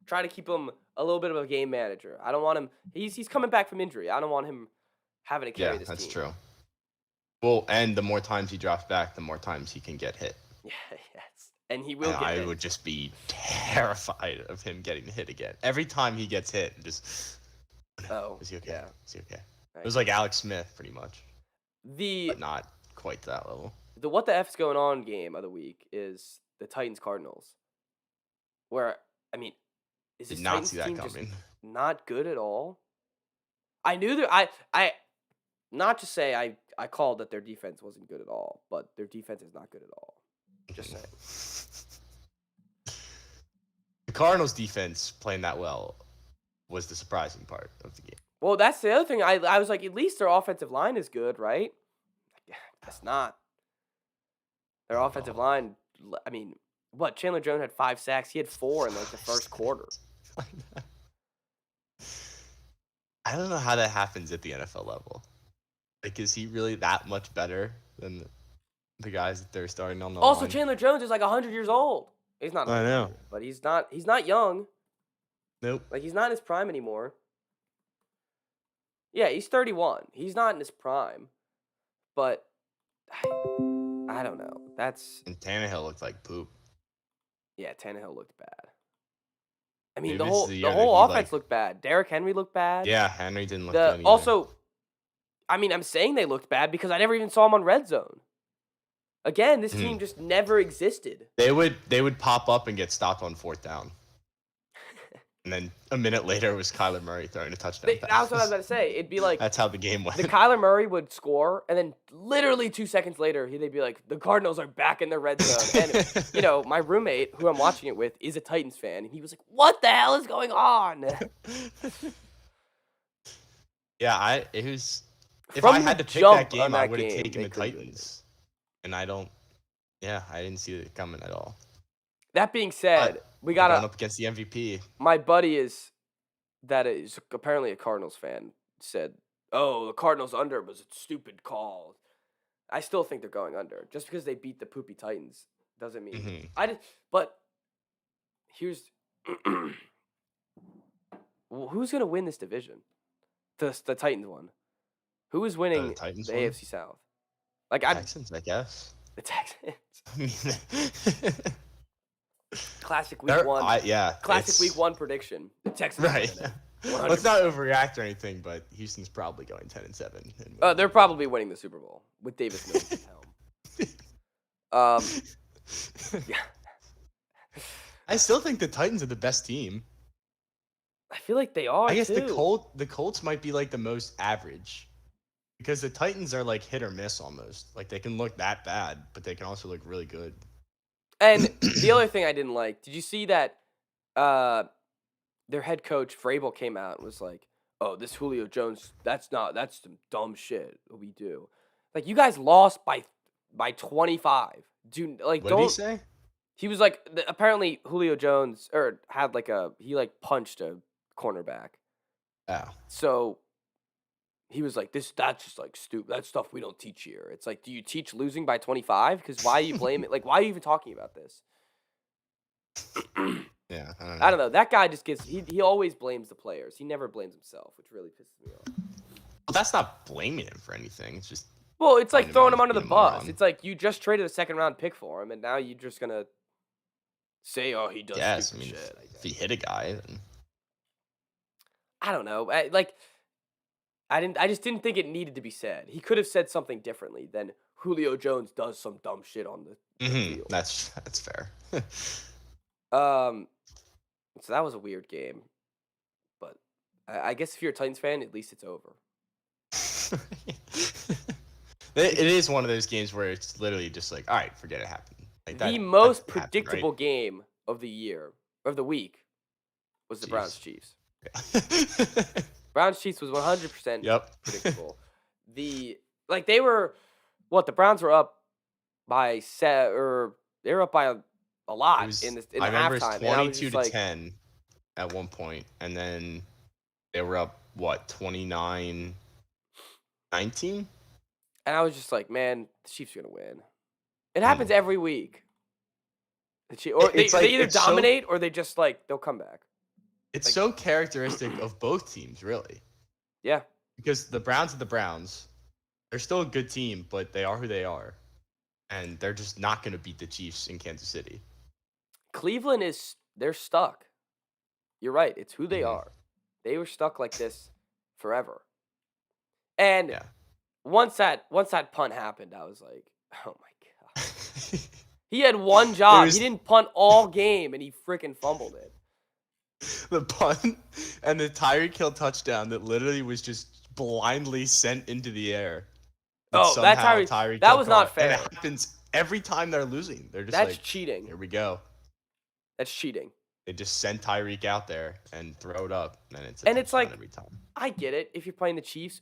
S1: Try to keep him a little bit of a game manager. I don't want him. He's coming back from injury. I don't want him having to carry this team.
S2: Yeah, that's true. Well, and the more times he drops back, the more times he can get hit.
S1: Yeah, yes. And he will get hit.
S2: I would just be terrified of him getting hit again. Every time he gets hit, just...
S1: Oh,
S2: is he okay?
S1: Yeah.
S2: Is he okay? It was like Alex Smith, pretty much.
S1: But
S2: not quite to that level.
S1: The what the F's going on game of the week is the Titans-Cardinals. Where, I mean... Is this
S2: Did not
S1: Titans
S2: see that
S1: team
S2: coming.
S1: Just not good at all? I knew that I not to say I called that their defense wasn't good at all, but their defense is not good at all. Just saying.
S2: The Cardinals defense playing that well was the surprising part of the game.
S1: Well, that's the other thing. I was like, at least their offensive line is good, right? That's not. Their offensive line, I mean, what? Chandler Jones had 5 sacks. He had 4 in like the first quarter.
S2: I don't know how that happens at the NFL level. Like, is he really that much better than the guys that they're starting on the line?
S1: Also, Chandler Jones is like 100 years old. He's not.
S2: I know,
S1: but he's not young.
S2: Nope.
S1: Like, he's not in his prime anymore. Yeah, he's 31. He's not in his prime. But I don't know.
S2: And Tannehill looked like poop.
S1: Yeah, Tannehill looked bad. I mean,
S2: Maybe
S1: the whole offense looked bad. Derrick Henry looked bad.
S2: Yeah, Henry didn't look good either.
S1: Also, I mean, I'm saying they looked bad because I never even saw them on red zone. Again, this team just never existed.
S2: They would pop up and get stopped on 4th down. And then a minute later, it was Kyler Murray throwing a touchdown pass.
S1: That's what I was about to say. It'd be like...
S2: That's how the game went.
S1: The Kyler Murray would score, and then literally 2 seconds later, they'd be like, the Cardinals are back in the red zone. And, my roommate, who I'm watching it with, is a Titans fan, and he was like, what the hell is going on?
S2: Yeah, it was... If
S1: From
S2: I had to pick that game, I would have taken the Titans. And I didn't see it coming at all.
S1: That being said, We
S2: Going
S1: got
S2: up against the MVP.
S1: my buddy is apparently a Cardinals fan said, "Oh, the Cardinals under was a stupid call." I still think they're going under. Just because they beat the poopy Titans doesn't mean
S2: Mhm.
S1: But here's who's gonna win this division? The Titans one. Who is winning
S2: Titans
S1: the
S2: one?
S1: AFC South? Like
S2: Texans, I guess.
S1: the Texans.
S2: I mean,
S1: Classic week one.
S2: yeah.
S1: Classic week one prediction. The Texans
S2: Right.
S1: are winning it.
S2: Let's not overreact or anything, but Houston's probably going 10-7.
S1: They're probably winning the Super Bowl with Davis Mills at helm. Yeah.
S2: I still think the Titans are the best team.
S1: I feel like they are.
S2: I guess
S1: too.
S2: the Colts might be like the most average, because the Titans are like hit or miss almost. Like they can look that bad, but they can also look really good.
S1: And the other thing I didn't like, did you see that their head coach Vrabel came out and was like, "Oh, this Julio Jones, that's some dumb shit that we do." Like you guys lost by 25.
S2: What did he say?
S1: He was like, apparently Julio Jones had he punched a cornerback.
S2: Oh.
S1: So he was like, that's just like stupid. That's stuff we don't teach here. It's like, do you teach losing by 25? Because why are you blaming? Like, why are you even talking about this?
S2: Yeah,
S1: I don't know. That guy just he always blames the players. He never blames himself, which really pisses me off.
S2: Well, that's not blaming him for anything. It's just
S1: it's like throwing him under the
S2: being a
S1: bus.
S2: moron.
S1: It's like you just traded a second-round pick for him, and now you're just gonna say, "Oh, he does stupid shit."
S2: If he hit a guy, then
S1: I don't know. I just didn't think it needed to be said. He could have said something differently than Julio Jones does some dumb shit on the field.
S2: That's fair.
S1: So that was a weird game, but I guess if you're a Titans fan, at least it's over.
S2: It is one of those games where it's literally just like, all right, forget it happened. Like
S1: the most predictable game of the week was the Browns Chiefs. Browns Chiefs was 100% predictable. The Browns were up by they were up by a lot in the
S2: I remember
S1: halftime.
S2: It was 22-10 at one point, and then they were up 29-19.
S1: And I was just like, man, the Chiefs are gonna win. It happens every week. They either dominate or they just they'll come back.
S2: It's so characteristic of both teams, really.
S1: Yeah. Because
S2: the Browns are the Browns. They're still a good team, but they are who they are. And they're just not going to beat the Chiefs in Kansas City.
S1: Cleveland they're stuck. You're right. It's who they are. They were stuck like this forever. And once that punt happened, I was like, oh my God. He had one job. He didn't punt all game, and he freaking fumbled it.
S2: The punt and the Tyreek Hill touchdown that literally was just blindly sent into the air.
S1: That Tyreek that was not fair.
S2: And it happens every time they're losing. They're just
S1: That's cheating.
S2: Here we go.
S1: That's cheating.
S2: They just send Tyreek out there and throw it up,
S1: and it's like
S2: every time.
S1: I get it. If you're playing the Chiefs,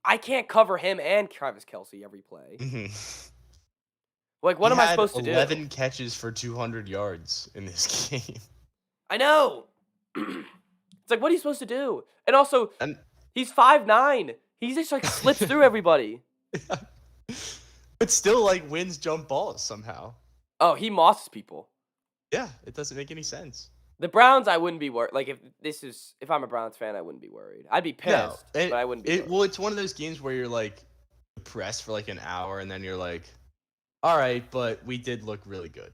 S1: I can't cover him and Travis Kelce every play. What am I supposed to do?
S2: 11 catches for 200 yards in this game.
S1: I know. It's like, what are you supposed to do? And also, he's 5'9". He just slips through everybody.
S2: But still, wins jump balls somehow.
S1: Oh, he mosses people.
S2: Yeah, it doesn't make any sense.
S1: The Browns, I wouldn't be worried. If I'm a Browns fan, I wouldn't be worried. I'd be pissed, but I wouldn't be worried.
S2: Well, it's one of those games where you're depressed for an hour, and then you're like, all right, but we did look really good.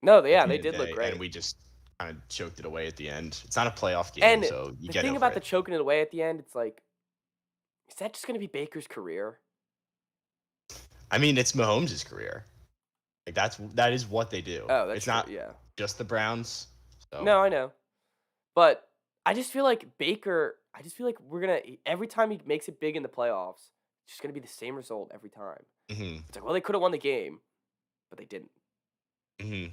S1: No, they did look great.
S2: And we just kind of choked it away at the end. It's not a playoff game, so you get over it.
S1: The thing about the choking it away at the end, it's like, is that just going to be Baker's career?
S2: I mean, it's Mahomes' career. That is what they do.
S1: Oh, that's
S2: it's not
S1: true, yeah.
S2: Just the Browns. So.
S1: No, I know. But I just feel like Baker, we're going to, every time he makes it big in the playoffs, it's just going to be the same result every time.
S2: Mm-hmm.
S1: It's like, well, they could have won the game, but they didn't.
S2: Mm-hmm.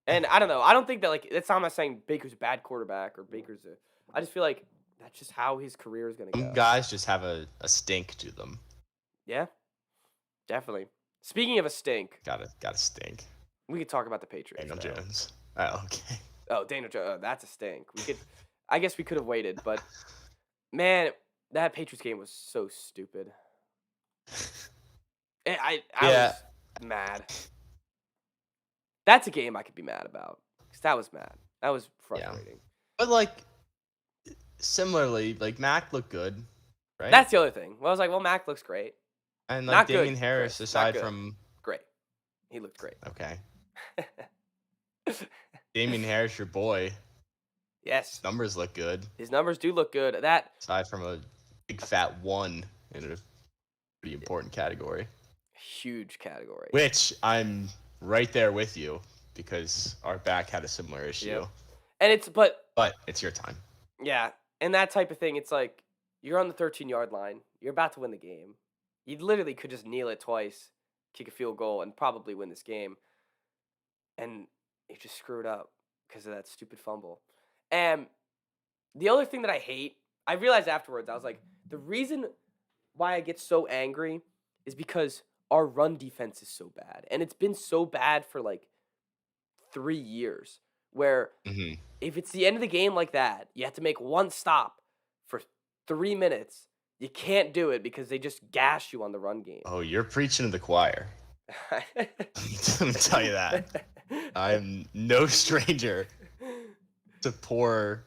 S1: And I don't know. I don't think that, that's not, I'm not saying Baker's a bad quarterback or I just feel like that's just how his career is going to go.
S2: Some guys just have a stink to them.
S1: Yeah, definitely. Speaking of a stink.
S2: Gotta stink.
S1: We could talk about the Patriots.
S2: Daniel Jones. Oh, okay.
S1: Oh, Daniel Jones. That's a stink. I guess we could have waited, but man, that Patriots game was so stupid. I
S2: Yeah,
S1: was mad. That's a game I could be mad about because that was mad. That was
S2: yeah.
S1: frustrating.
S2: But like similarly, like Mac looked good, right?
S1: That's the other thing. Well, I was like, well, Mac looks great.
S2: And like
S1: Not good,
S2: Damian Harris,
S1: Chris. Not
S2: aside
S1: good.
S2: from
S1: Great. He looked great.
S2: okay, Damian Harris, your boy,
S1: Yes.
S2: his numbers look good.
S1: His numbers do look good.
S2: Aside from a big fat 1 in a pretty important category,
S1: huge category.
S2: which I'm right there with you because our back had a similar issue.
S1: Yep. And but
S2: it's your time.
S1: yeah, and that type of thing, it's like you're on the 13-yard line. You're about to win the game. You literally could just kneel it twice, kick a field goal, and probably win this game. And you just screwed up because of that stupid fumble. And the other thing that I hate, I realized afterwards, I was like, the reason why I get so angry is because our run defense is so bad. And it's been so bad for like 3 years where if it's the end of the game like that, you have to make one stop for 3 minutes. You can't do it because they just gash you on the run game.
S2: Oh, you're preaching to the choir. Let me tell you that. I'm no stranger to poor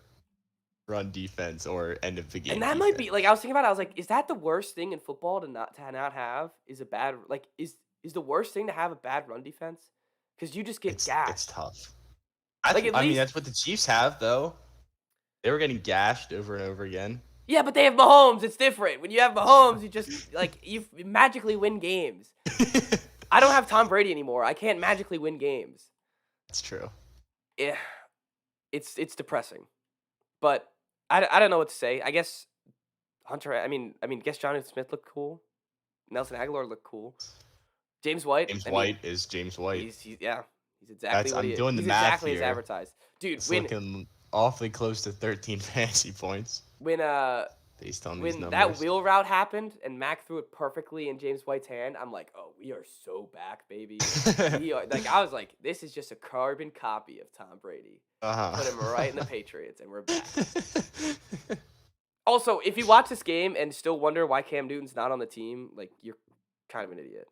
S2: run defense or end of the game.
S1: And that might be like I was thinking about it, I was like, is that the worst thing in football to not have is a bad like is the worst thing to have a bad run defense? Because you just get gashed.
S2: It's tough.
S1: At
S2: I mean,
S1: least-
S2: that's what the Chiefs have, though. They were getting gashed over and over again.
S1: Yeah, but they have Mahomes. It's different. When you have Mahomes, you just like you magically win games. I don't have Tom Brady anymore. I can't magically win games.
S2: That's true.
S1: Yeah, it's depressing, but I don't know what to say. I guess Hunter. I mean, guess Jonathan Smith looked cool. Nelson Aguilar looked cool. James White.
S2: Is James White.
S1: He's exactly what he is.
S2: I'm doing the
S1: He's
S2: math
S1: exactly
S2: here.
S1: as advertised, dude.
S2: It's looking awfully close to 13 fantasy points.
S1: Based on these numbers. That wheel route happened and Mac threw it perfectly in James White's hand, I'm like, oh, we are so back, baby. I was like, this is just a carbon copy of Tom Brady. Put him right in the Patriots, and we're back. Also, if you watch this game and still wonder why Cam Newton's not on the team, like you're kind of an idiot.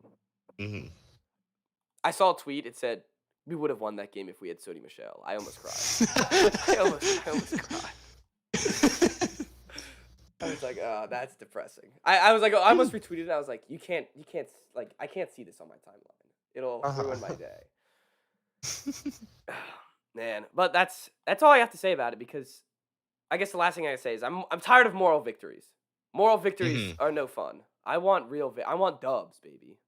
S1: I saw a tweet. It said, we would have won that game if we had Sony Michel. I almost cried. I almost cried. I was like, oh, that's depressing. I was like, I almost retweeted it. I was like, you can't, like, I can't see this on my timeline. It'll ruin my day. Man, but that's all I have to say about it because I guess the last thing I say is I'm tired of moral victories. Moral victories are no fun. I want I want dubs, baby.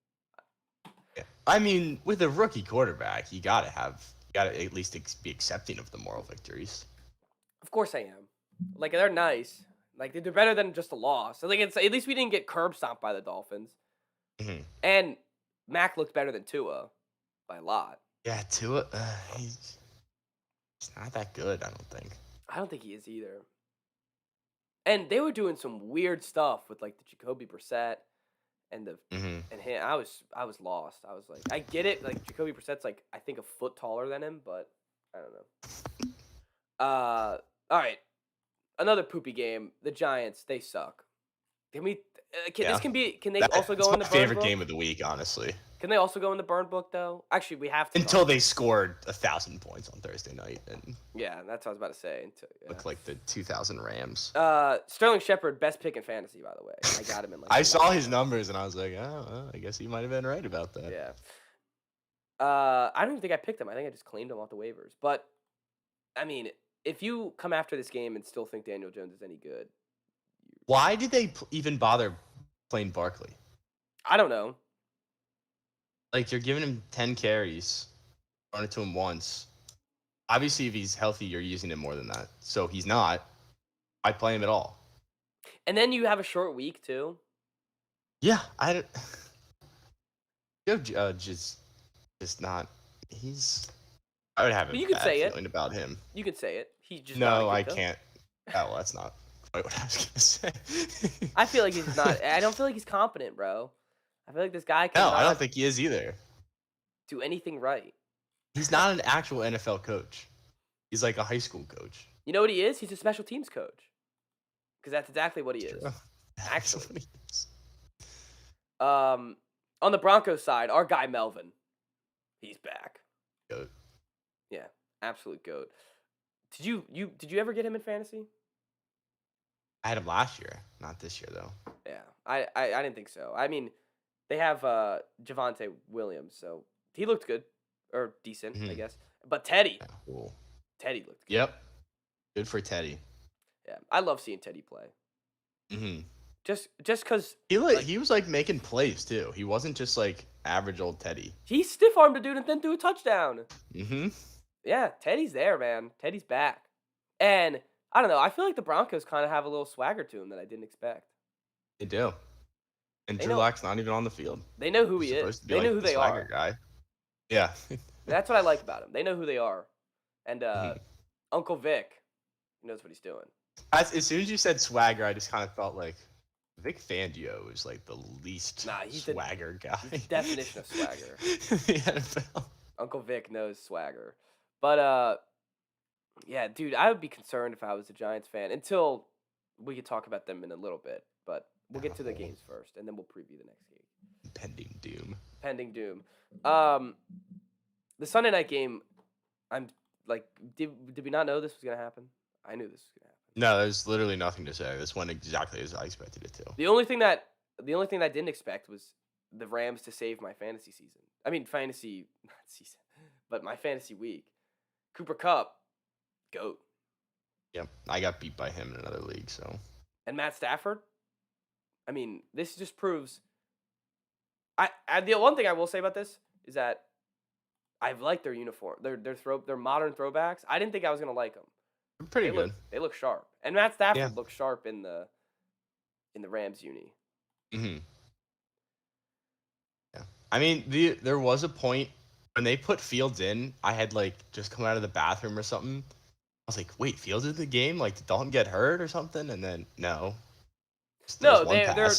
S2: I mean, with a rookie quarterback, you gotta at least be accepting of the moral victories.
S1: Of course I am. Like, they're nice. Like, they're better than just a loss. So, like, at least we didn't get curb stomped by the Dolphins. And Mac looked better than Tua by a lot.
S2: Yeah, Tua, he's not that good, I don't think.
S1: I don't think he is either. And they were doing some weird stuff with, like, the Jacoby Brissett and and him. I was lost. I was like, I get it. Like, Jacoby Brissett's, like, I think a foot taller than him, but I don't know. All right. Another poopy game. The Giants, they suck. Can we? This can be. Can they also go in the burn
S2: favorite
S1: book?
S2: game of the week, honestly.
S1: Can they also go in the burn book though? Actually, we have to.
S2: Until they scored 1,000 points on Thursday night, and
S1: yeah, that's what I was about to say.
S2: Looked like the 2000 Rams.
S1: Sterling Shepard, best pick in fantasy, by the way. I got him in. Like,
S2: I saw his numbers and I was like, I guess he might have been right about that.
S1: Yeah. I don't even think I picked him. I think I just claimed him off the waivers. But I mean, if you come after this game and still think Daniel Jones is any good,
S2: why did they even bother playing Barkley?
S1: I don't know.
S2: Like, you're giving him 10 carries, run it to him once. Obviously, if he's healthy, you're using him more than that. So he's not. I play him at all.
S1: And then you have a short week too.
S2: Yeah, I don't. Joe Judge is just not. I would have a bad feeling about him.
S1: You could say it. He's just
S2: no, I can't. Oh, well, that's not quite what I was gonna say.
S1: I feel like he's not. I don't feel like he's competent, bro. I feel like this guy
S2: No, I don't think he is either.
S1: Do anything right.
S2: He's not an actual NFL coach. He's like a high school coach.
S1: You know what he is? He's a special teams coach. Because that's exactly what he is.
S2: True.
S1: Actually. On the Broncos side, our guy Melvin, he's back.
S2: Goat.
S1: Yeah, absolute goat. Did you ever get him in fantasy?
S2: I had him last year, not this year though.
S1: Yeah, I didn't think so. I mean, they have Javonte Williams, so he looked good or decent, I guess. But Teddy,
S2: Yeah, cool.
S1: Teddy looked good.
S2: Yep. Good for Teddy.
S1: Yeah, I love seeing Teddy play.
S2: Mm-hmm.
S1: Just because
S2: he was like making plays too. He wasn't just like average old Teddy.
S1: He stiff armed a dude and then threw a touchdown.
S2: Mm-hmm.
S1: Yeah, Teddy's there, man. Teddy's back. And I don't know. I feel like the Broncos kind of have a little swagger to them that I didn't expect.
S2: They do. And
S1: They
S2: Drew
S1: know-
S2: Lock's not even on the field.
S1: They know who
S2: He's
S1: he
S2: supposed
S1: is.
S2: to be
S1: They
S2: like
S1: know who
S2: the
S1: they
S2: swagger
S1: are.
S2: guy. Yeah.
S1: That's what I like about him. They know who they are. And
S2: Mhm.
S1: Uncle Vic knows what he's doing.
S2: As soon as you said swagger, I just kind of felt like Vic Fangio is like the least
S1: He's the
S2: swagger guy.
S1: He's the definition of swagger.
S2: The NFL.
S1: Uncle Vic knows swagger. But yeah, dude, I would be concerned if I was a Giants fan until we could talk about them in a little bit. But we'll get to the games first, and then we'll preview the next game.
S2: Pending doom.
S1: Pending doom. The Sunday night game, I'm like, did we not know this was gonna happen? I knew this was gonna happen.
S2: No, there's literally nothing to say. This went exactly as I expected it to.
S1: The only thing that I didn't expect was the Rams to save my fantasy season. I mean, fantasy not season, but my fantasy week. Cooper Kupp, GOAT.
S2: Yep, I got beat by him in another league, so.
S1: And Matt Stafford. I mean, this just proves. The one thing I will say about this is that I've liked their uniform, their modern throwbacks. I didn't think I was gonna like them.
S2: Pretty good.
S1: They look sharp, and Matt Stafford
S2: Yeah.
S1: looks sharp in the Rams uni.
S2: Mm-hmm. Yeah, I mean, there was a point when they put Fields in. I had like just come out of the bathroom or something. I was like, "Wait, Fields is in the game? Like, did Dalton get hurt or something?" And then no.
S1: No, they're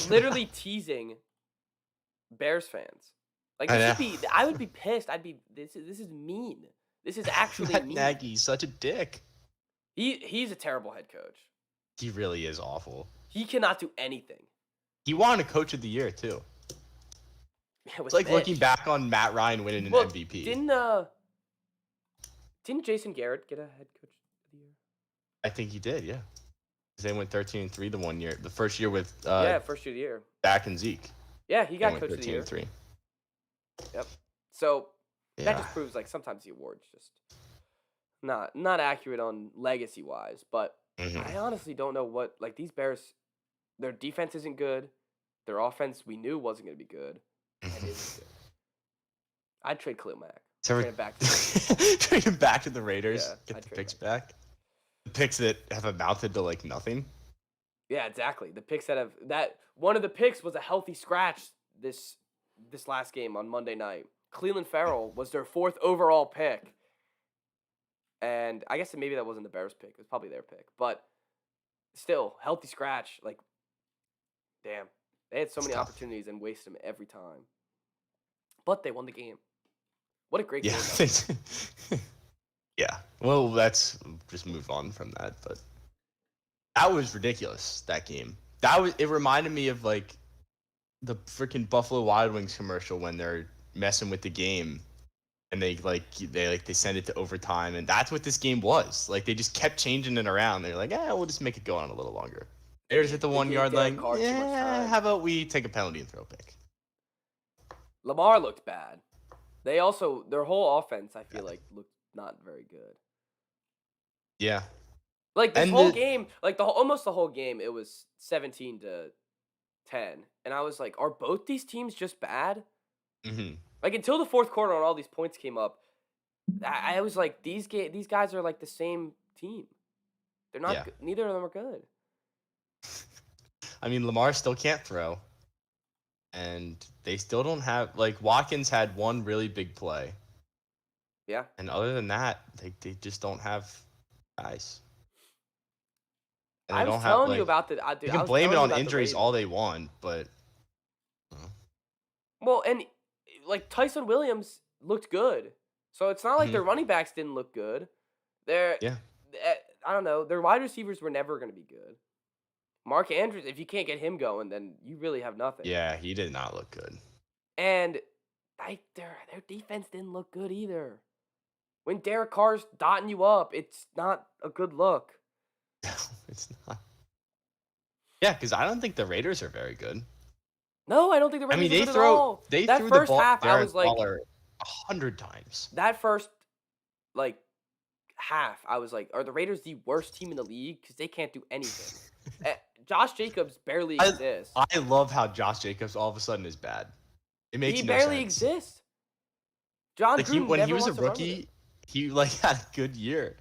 S1: literally teasing Bears fans. Like I would be pissed. I'd be this is mean. This is actually
S2: Matt
S1: mean.
S2: Nagy's such a dick.
S1: He's a terrible head coach.
S2: He really is awful.
S1: He cannot do anything.
S2: He won a coach of the year too.
S1: Yeah,
S2: it's like looking back on Matt Ryan winning an MVP.
S1: Didn't Jason Garrett get a head coach of the year?
S2: I think he did, yeah. 'Cause they went 13-3 the one year, the first year with
S1: first year of the year.
S2: Dak and Zeke.
S1: Yeah, he got coach of the year.
S2: 13-3.
S1: Yep. So
S2: Yeah.
S1: that just proves like sometimes the awards just not accurate on legacy wise, but I honestly don't know what like these Bears. Their defense isn't good. Their offense we knew wasn't going to be good. And it isn't good. I'd trade Khalil Mack. Trade him back.
S2: Trade him back to the Raiders.
S1: Yeah,
S2: get
S1: I'd
S2: the
S1: trade
S2: picks back. The picks that have amounted to like nothing.
S1: Yeah, exactly. The picks one of the picks was a healthy scratch this last game on Monday night. Cleveland Farrell was their 4th overall pick. And I guess maybe that wasn't the Bears pick. It was probably their pick. But still, healthy scratch. Like, damn. They had so many opportunities and wasted them every time. But they won the game. What a great game.
S2: Yeah. Well, let's just move on from that. But that was ridiculous, that game. It reminded me of like the freaking Buffalo Wild Wings commercial when they're messing with the game and they send it to overtime, and that's what this game was. Like they just kept changing it around. They're like, we'll just make it go on a little longer. Bears at the 1 yard line. Yeah, how about we take a penalty and throw a pick?
S1: Lamar looked bad. Their whole offense, I feel like, looked not very good.
S2: Yeah.
S1: Like this whole game, like almost the whole game, it was 17-10, and I was like, are both these teams just bad?
S2: Mm-hmm.
S1: Like until the 4th quarter, when all these points came up, I was like, these guys are like the same team. They're not. Good. Neither of them are good.
S2: I mean, Lamar still can't throw, and they still don't have like Watkins had one really big play.
S1: Yeah.
S2: And other than that, they just don't have guys.
S1: I was telling you about the.
S2: You can blame it on injuries all they want, but.
S1: Well, and like Tyson Williams looked good. So it's not like
S2: Mhm.
S1: their running backs didn't look good. They're,
S2: Yeah.
S1: I don't know. Their wide receivers were never going to be good. Mark Andrews, if you can't get him going, then you really have nothing.
S2: Yeah, he did not look good.
S1: And their defense didn't look good either. When Derek Carr's dotting you up, it's not a good look.
S2: No, it's not. Yeah, because I don't think the Raiders are very good.
S1: No, I don't think the
S2: I
S1: Raiders
S2: mean,
S1: are good at all.
S2: they
S1: That
S2: threw the
S1: first
S2: ball
S1: half,
S2: to
S1: I
S2: Darren
S1: was like,
S2: Waller 100 times.
S1: that first like half, I was like, are the Raiders the worst team in the league? Because they can't do anything. Josh Jacobs barely exists.
S2: I love how Josh Jacobs all of a sudden is bad. It makes
S1: He
S2: no
S1: barely
S2: sense.
S1: exists. John
S2: Like
S1: Gruden
S2: when he
S1: never
S2: was a
S1: wants to run with him.
S2: rookie, he like had a good year.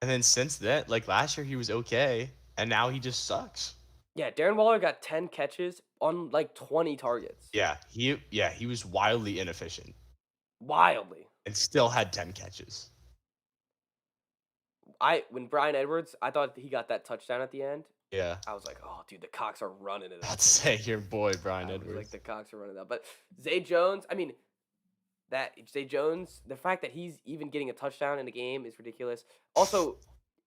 S2: And then since then, like last year he was okay, and now he just sucks.
S1: Yeah, Darren Waller got 10 catches on like 20 targets.
S2: Yeah, he was wildly inefficient
S1: Wildly.
S2: and still had 10 catches.
S1: When Brian Edwards, I thought he got that touchdown at the end.
S2: Yeah.
S1: I was like, oh, dude, the Cox are running it
S2: I'd
S1: up.
S2: say your boy Brian
S1: I was
S2: Edwards.
S1: like, the Cox are running it up. But Zay Jones, I mean, Zay Jones, the fact that he's even getting a touchdown in the game is ridiculous. Also,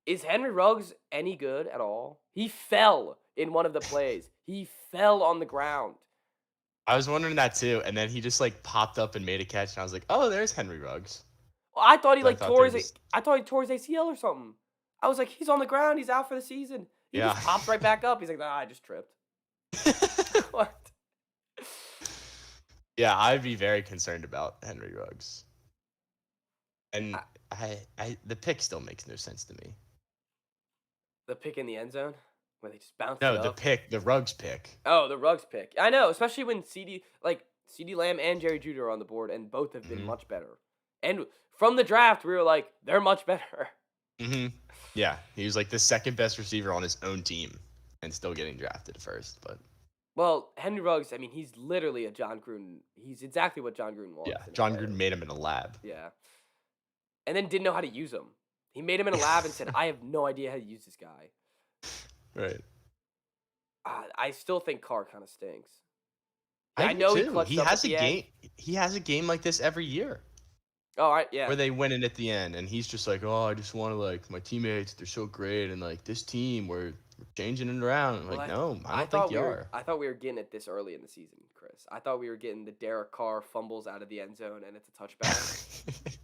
S1: is Henry Ruggs any good at all? He fell in one of the plays. He fell on the ground.
S2: I was wondering that too, and then he just like popped up and made a catch, and I was like, "Oh, there's Henry Ruggs."
S1: Well, I thought he
S2: I
S1: like
S2: thought
S1: tore
S2: they
S1: his. I thought he tore his ACL or something. I was like, he's on the ground. He's out for the season. He
S2: Yeah.
S1: just pops right back up. He's like, nah, I just tripped. What?
S2: Yeah, I'd be very concerned about Henry Ruggs. And the pick still makes no sense to me.
S1: The pick in the end zone where they just bounced
S2: No,
S1: it up.
S2: the Ruggs pick.
S1: Oh, the Ruggs pick. I know, especially when CD Lamb and Jerry Judy are on the board, and both have been much better. And from the draft, we were like, they're much better.
S2: Yeah, he was like the second best receiver on his own team, and still getting drafted first. But
S1: well, Henry Ruggs, I mean, he's literally a John Gruden. He's exactly what John Gruden wants.
S2: yeah, John Gruden made him in a lab.
S1: Yeah. And then didn't know how to use him. He made him in a lab and said, I have no idea how to use this guy.
S2: Right.
S1: I still think Carr kind of stinks.
S2: I
S1: know
S2: too.
S1: he clutched
S2: He
S1: up
S2: has
S1: at
S2: a
S1: the
S2: game.
S1: end.
S2: He has a game like this every year.
S1: Oh, right, yeah.
S2: Where they win it at the end, and he's just like, "Oh, I just want to like my teammates. They're so great, and like this team, we're changing it around." I'm like, no, I don't think you are.
S1: I thought we were getting it this early in the season, Chris. I thought we were getting the Derek Carr fumbles out of the end zone, and it's a touchback.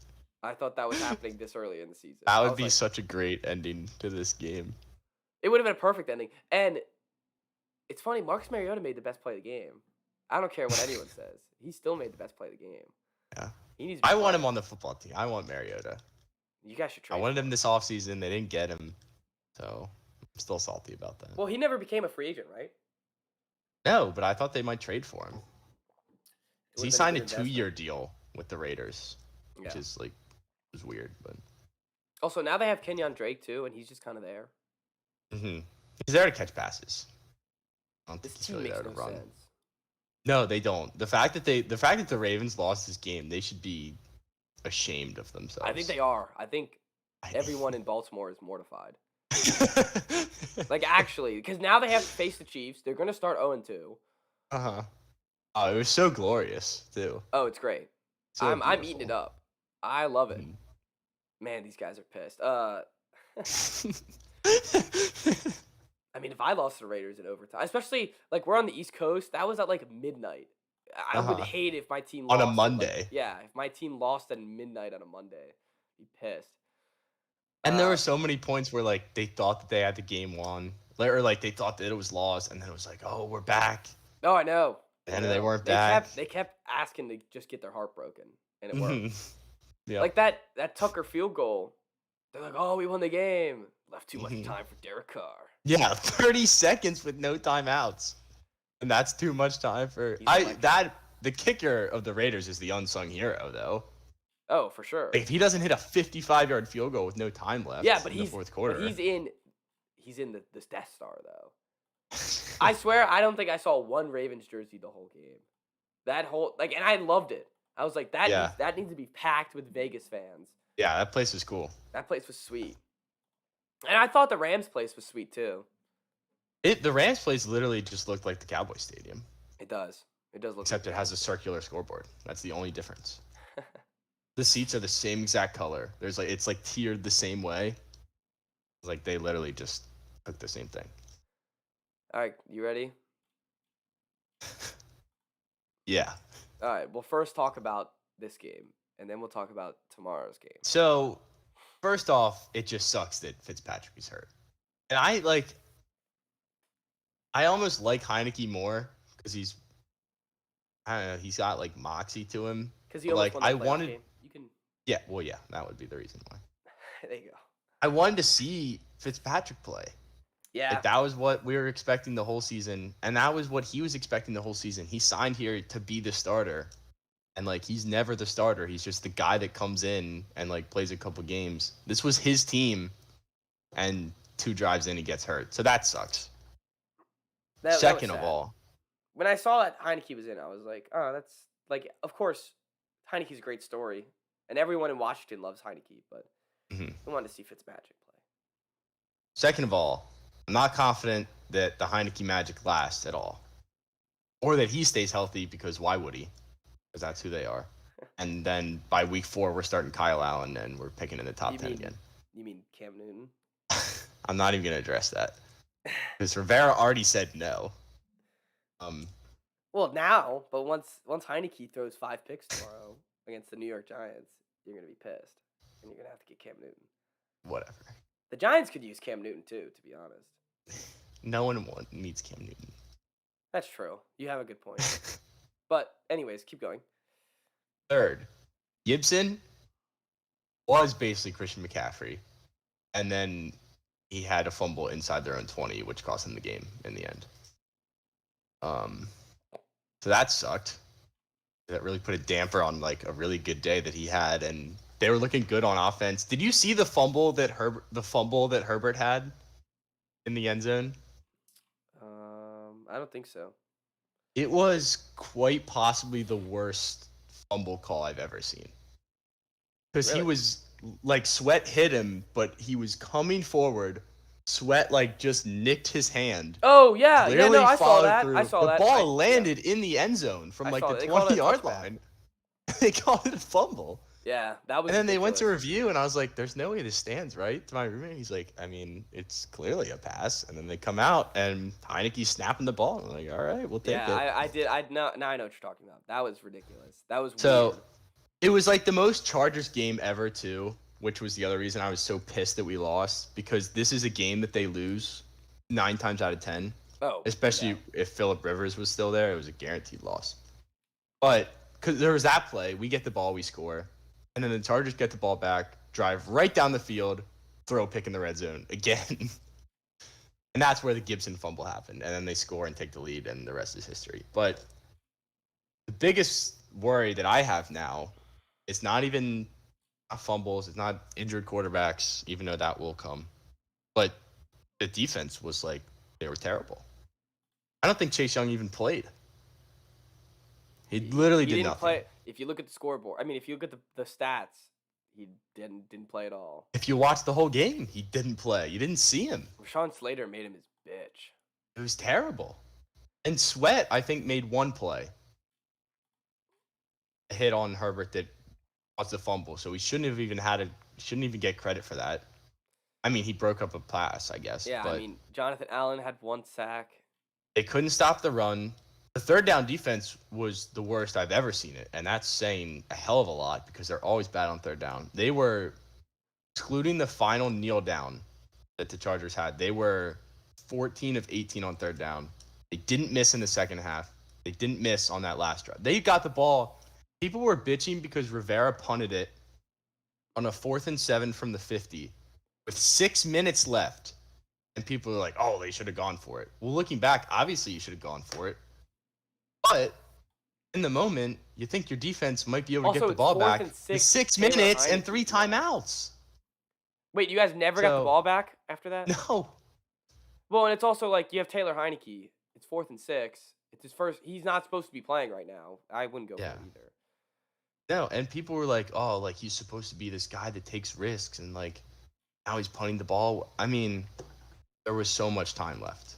S1: I thought that was happening this early in the season.
S2: That would be such a great ending to this game.
S1: It would have been a perfect ending. And it's funny, Marcus Mariota made the best play of the game. I don't care what anyone says. He still made the best play of the game.
S2: Yeah.
S1: He needs
S2: I want him on the football team. I want Mariota.
S1: You guys should trade
S2: I wanted him this offseason. They didn't get him. So I'm still salty about that.
S1: Well, he never became a free agent, right?
S2: No, but I thought they might trade for him. He signed a
S1: good investment.
S2: 2-year deal with the Raiders, which
S1: Yeah.
S2: is like was weird, but
S1: Also, now they have Kenyon Drake too, and he's just kind of there.
S2: he's there to catch passes. I don't
S1: This
S2: think he's
S1: team
S2: really
S1: makes
S2: there
S1: no
S2: to run.
S1: sense.
S2: No, they don't. The fact that the Ravens lost this game, they should be ashamed of themselves.
S1: I think they are. I think everyone in Baltimore is mortified. Like, actually, because now they have to face the Chiefs. They're going to start 0-2.
S2: Oh, it was so glorious too.
S1: Oh, it's great.
S2: So
S1: I'm eating it
S2: beautiful.
S1: up. I love it. Man, these guys are pissed. I mean, if I lost to the Raiders in overtime, especially like we're on the East Coast, that was at like midnight. I would hate if my team
S2: on
S1: lost
S2: a Monday.
S1: if my team lost at midnight on a Monday, I'd be pissed.
S2: And there were so many points where like they thought that they had the game won, or like they thought that it was lost, and then it was like, oh, we're back.
S1: Oh, I know.
S2: And they weren't back.
S1: They kept asking to just get their heart broken, and it worked.
S2: Yeah.
S1: Like that Tucker field goal. They're like, oh, we won the game. Left too much time for Derek Carr.
S2: Yeah, 30 seconds with no timeouts. And that's too much time for the kicker of the Raiders is the unsung hero though.
S1: Oh, for sure.
S2: Like, if he doesn't hit a 55-yard field goal with no time left in the fourth quarter.
S1: But he's in the Death Star though. I swear I don't think I saw one Ravens jersey the whole game. That whole and I loved it. I was like that needs to be packed with Vegas fans.
S2: Yeah, that place was cool.
S1: That place was sweet. And I thought the Rams place was sweet too.
S2: The Rams place literally just looked like the Cowboys Stadium.
S1: It does. It does look.
S2: Except it has a circular scoreboard. That's the only difference. The seats are the same exact color. It's like tiered the same way. Like they literally just took the same thing.
S1: All right, you ready?
S2: Yeah.
S1: All right, we'll first talk about this game, and then we'll talk about tomorrow's game.
S2: So, first off, it just sucks that Fitzpatrick is hurt. And I almost like Heineke more because I don't know, he's got like moxie to him.
S1: Because he
S2: But
S1: almost
S2: like
S1: won
S2: I
S1: the playoff
S2: wanted,
S1: game. You can.
S2: yeah, well, yeah, that would be the reason why.
S1: There you go.
S2: I wanted to see Fitzpatrick play.
S1: Yeah.
S2: Like that was what we were expecting the whole season, and that was what he was expecting the whole season. He signed here to be the starter, and like he's never the starter. He's just the guy that comes in and like plays a couple games. This was his team, and 2 drives in he gets hurt, so that sucks.
S1: That was
S2: Second of
S1: sad.
S2: all,
S1: When I saw that Heineke was in, I was like, oh, that's like, of course, Heineke's a great story, and everyone in Washington loves Heineke, but I wanted to see Fitzpatrick play.
S2: second of all, I'm not confident that the Heineke magic lasts at all, or that he stays healthy because why would he? Because that's who they are. And then by week 4, we're starting Kyle Allen and we're picking in the top 10 again.
S1: You mean Cam Newton?
S2: I'm not even going to address that because Rivera already said no.
S1: Well, now, but once Heineke throws 5 picks tomorrow against the New York Giants, you're gonna be pissed, and you're gonna have to get Cam Newton.
S2: Whatever.
S1: The Giants could use Cam Newton too, to be honest.
S2: No one needs Cam Newton.
S1: That's true. You have a good point. But anyways, keep going.
S2: Third, Gibson was basically Christian McCaffrey, and then he had a fumble inside their own 20, which cost him the game in the end. So that sucked. That really put a damper on like a really good day that he had, and they were looking good on offense. Did you see the fumble that Herbert had in the end zone?
S1: I don't think so.
S2: It was quite possibly the worst fumble call I've ever seen. Because
S1: Really?
S2: he was like Sweat hit him, but he was coming forward. Sweat like just nicked his hand.
S1: Oh yeah, yeah.
S2: Clearly
S1: No, I saw
S2: followed
S1: that.
S2: through.
S1: I saw
S2: The
S1: that.
S2: ball landed in the end zone from
S1: I
S2: like
S1: saw
S2: the
S1: it. They called it a
S2: 20-yard
S1: touchback.
S2: line. They called it a fumble.
S1: Yeah, that was.
S2: And then they went to
S1: ridiculous.
S2: review, and I was like, "There's no way this stands, right?" To my roommate, he's like, "I mean, it's clearly a pass." And then they come out, and Heineke's snapping the ball. I'm like, "All right, we'll take it."
S1: Yeah, I did. Now I know what you're talking about. That was ridiculous. That was
S2: So
S1: weird.
S2: it was like the most Chargers game ever too, which was the other reason I was so pissed that we lost, because this is a game that they lose 9 times out of 10.
S1: Oh,
S2: Especially
S1: yeah.
S2: if Phillip Rivers was still there, it was a guaranteed loss. But because there was that play, we get the ball, we score, and then the Chargers get the ball back, drive right down the field, throw a pick in the red zone again. And that's where the Gibson fumble happened. And then they score and take the lead, and the rest is history. But the biggest worry that I have now, it's not even fumbles, it's not injured quarterbacks, even though that will come. But the defense was like, they were terrible. I don't think Chase Young even played. He literally did
S1: didn't
S2: nothing.
S1: play. If you look at the scoreboard, I mean, if you look at the stats, he didn't play at all.
S2: If you watch the whole game, he didn't play. You didn't see him.
S1: Rashawn Slater made him his bitch.
S2: It was terrible. And Sweat, I think, made one play. A hit on Herbert that was the fumble. So he shouldn't even get credit for that. I mean, he broke up a pass, I guess.
S1: Yeah,
S2: but
S1: I mean, Jonathan Allen had 1 sack.
S2: they couldn't stop the run. The third down defense was the worst I've ever seen it. And that's saying a hell of a lot because they're always bad on third down. They were, excluding the final kneel down that the Chargers had, they were 14 of 18 on third down. They didn't miss in the second half. They didn't miss on that last drive. They got the ball. People were bitching because Rivera punted it on a 4th and 7 from the 50 with 6 minutes left. And people are like, oh, they should have gone for it. Well, looking back, obviously you should have gone for it. But in the moment, you think your defense might be able to
S1: Also,
S2: get the
S1: it's
S2: ball
S1: 4th
S2: back
S1: and
S2: with
S1: 6
S2: 6
S1: Taylor
S2: minutes and
S1: Heineke.
S2: 3 timeouts.
S1: Wait, you guys never got the ball back after that?
S2: No.
S1: Well, and it's also like you have Taylor Heineke. It's 4th and 6. It's his first. He's not supposed to be playing right now. I wouldn't go for it either.
S2: No, and people were like, oh, like he's supposed to be this guy that takes risks, and like now he's punting the ball. I mean, there was so much time left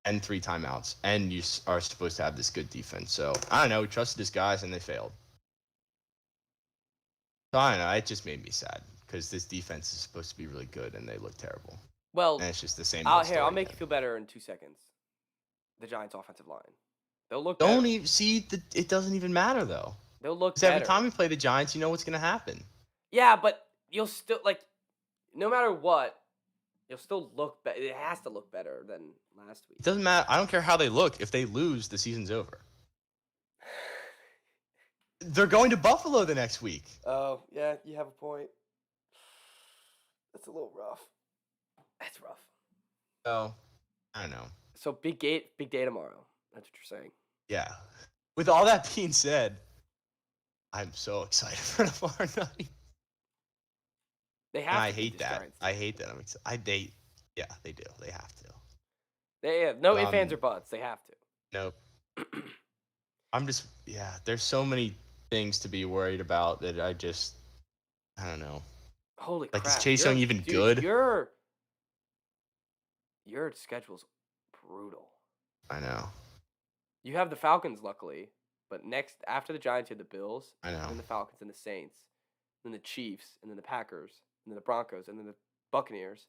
S2: and 3 timeouts, and you are supposed to have this good defense. So I don't know. We trusted his guys, and they failed. So I don't know. It just made me sad because this defense is supposed to be really good and they look terrible.
S1: Well,
S2: And it's just the same.
S1: I'll
S2: old story
S1: make you
S2: again.
S1: feel better in 2 seconds. The Giants' offensive line. They'll look
S2: Don't
S1: better.
S2: even see. It doesn't even matter though.
S1: They'll look
S2: Because
S1: better.
S2: every time we play the Giants, you know what's gonna happen.
S1: Yeah, but you'll still no matter what, you'll still look better. It has to look better than last week.
S2: It doesn't matter. I don't care how they look. If they lose, the season's over. They're going to Buffalo the next week.
S1: Oh, yeah, you have a point. That's a little rough. That's rough.
S2: So, I don't know.
S1: So big day tomorrow. That's what you're saying.
S2: Yeah. With all that being said, I'm so excited for tomorrow night.
S1: They have.
S2: And I hate that. I hate that. I'm excited. Yeah, they do. They have to.
S1: They have no ifs, ands, or buts. They have to.
S2: Nope. There's so many things to be worried about that I don't know.
S1: Holy crap.
S2: Is Chase Young even good?
S1: Your schedule's brutal.
S2: I know.
S1: You have the Falcons, luckily, but after the Giants, you have the Bills.
S2: I know.
S1: And then the Falcons and the Saints, then the Chiefs, and then the Packers, and then the Broncos, and then the Buccaneers.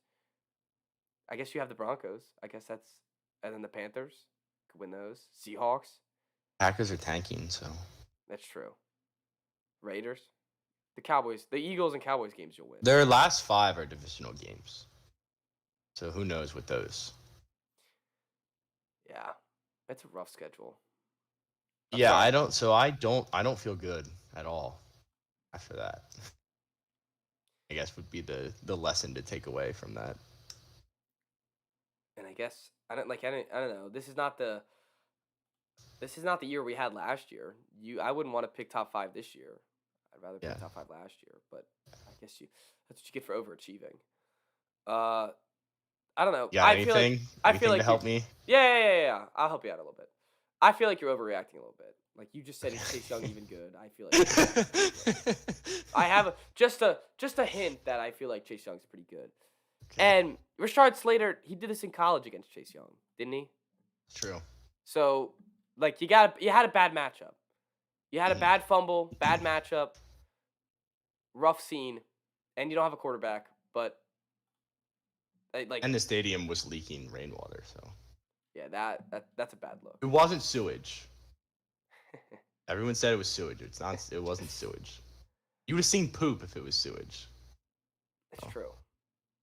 S1: I guess you have the Broncos. And then the Panthers could win those. Seahawks.
S2: Packers are tanking, so.
S1: That's true. Raiders. The Cowboys. The Eagles and Cowboys games you'll win.
S2: Their last 5 are divisional games. So who knows with those?
S1: Yeah. It's a rough schedule.
S2: I don't feel good at all after that. I guess would be the lesson to take away from that.
S1: And I guess I don't know. This is not the year we had last year. I wouldn't want to pick top 5 this year. I'd rather pick top 5 last year, but I guess that's what you get for overachieving. I don't know.
S2: Yeah, anything to help me?
S1: Yeah. I'll help you out a little bit. I feel like you're overreacting a little bit. Like you just said, is Chase Young even good? I feel like I have just a hint that I feel like Chase Young's pretty good. Okay. And Rashard Slater, he did this in college against Chase Young, didn't he?
S2: True.
S1: So, you had a bad matchup. You had a bad fumble, bad matchup, rough scene, and you don't have a quarterback. But
S2: and the stadium was leaking rainwater, so.
S1: Yeah, that's a bad look.
S2: It wasn't sewage. Everyone said it was sewage. It wasn't sewage. You would have seen poop if it was sewage.
S1: That's true.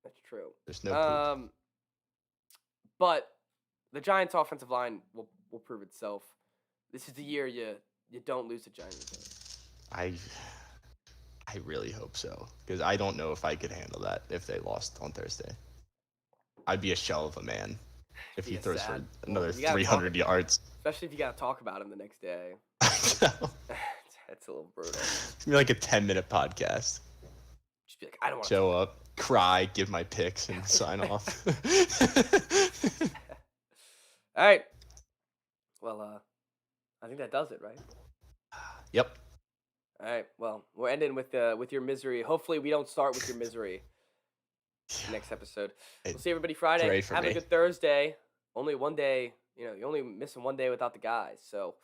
S1: That's true.
S2: There's no poop.
S1: But the Giants' offensive line will prove itself. This is the year you don't lose the Giants.
S2: I really hope so, because I don't know if I could handle that if they lost on Thursday. I'd be a shell of a man if he throws for another 300 yards.
S1: Especially if you got to talk about him the next day. That's a little brutal.
S2: It's going to be like a 10-minute podcast.
S1: Just be like, I don't want to
S2: show up, cry, give my picks, and sign off.
S1: All right. Well, I think that does it, right?
S2: Yep.
S1: All right. Well, we're ending with your misery. Hopefully, we don't start with your misery next episode. We'll see everybody Friday. Have a good Thursday. Only one day. You're only missing one day without the guys. So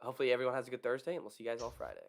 S1: hopefully everyone has a good Thursday, and we'll see you guys all Friday.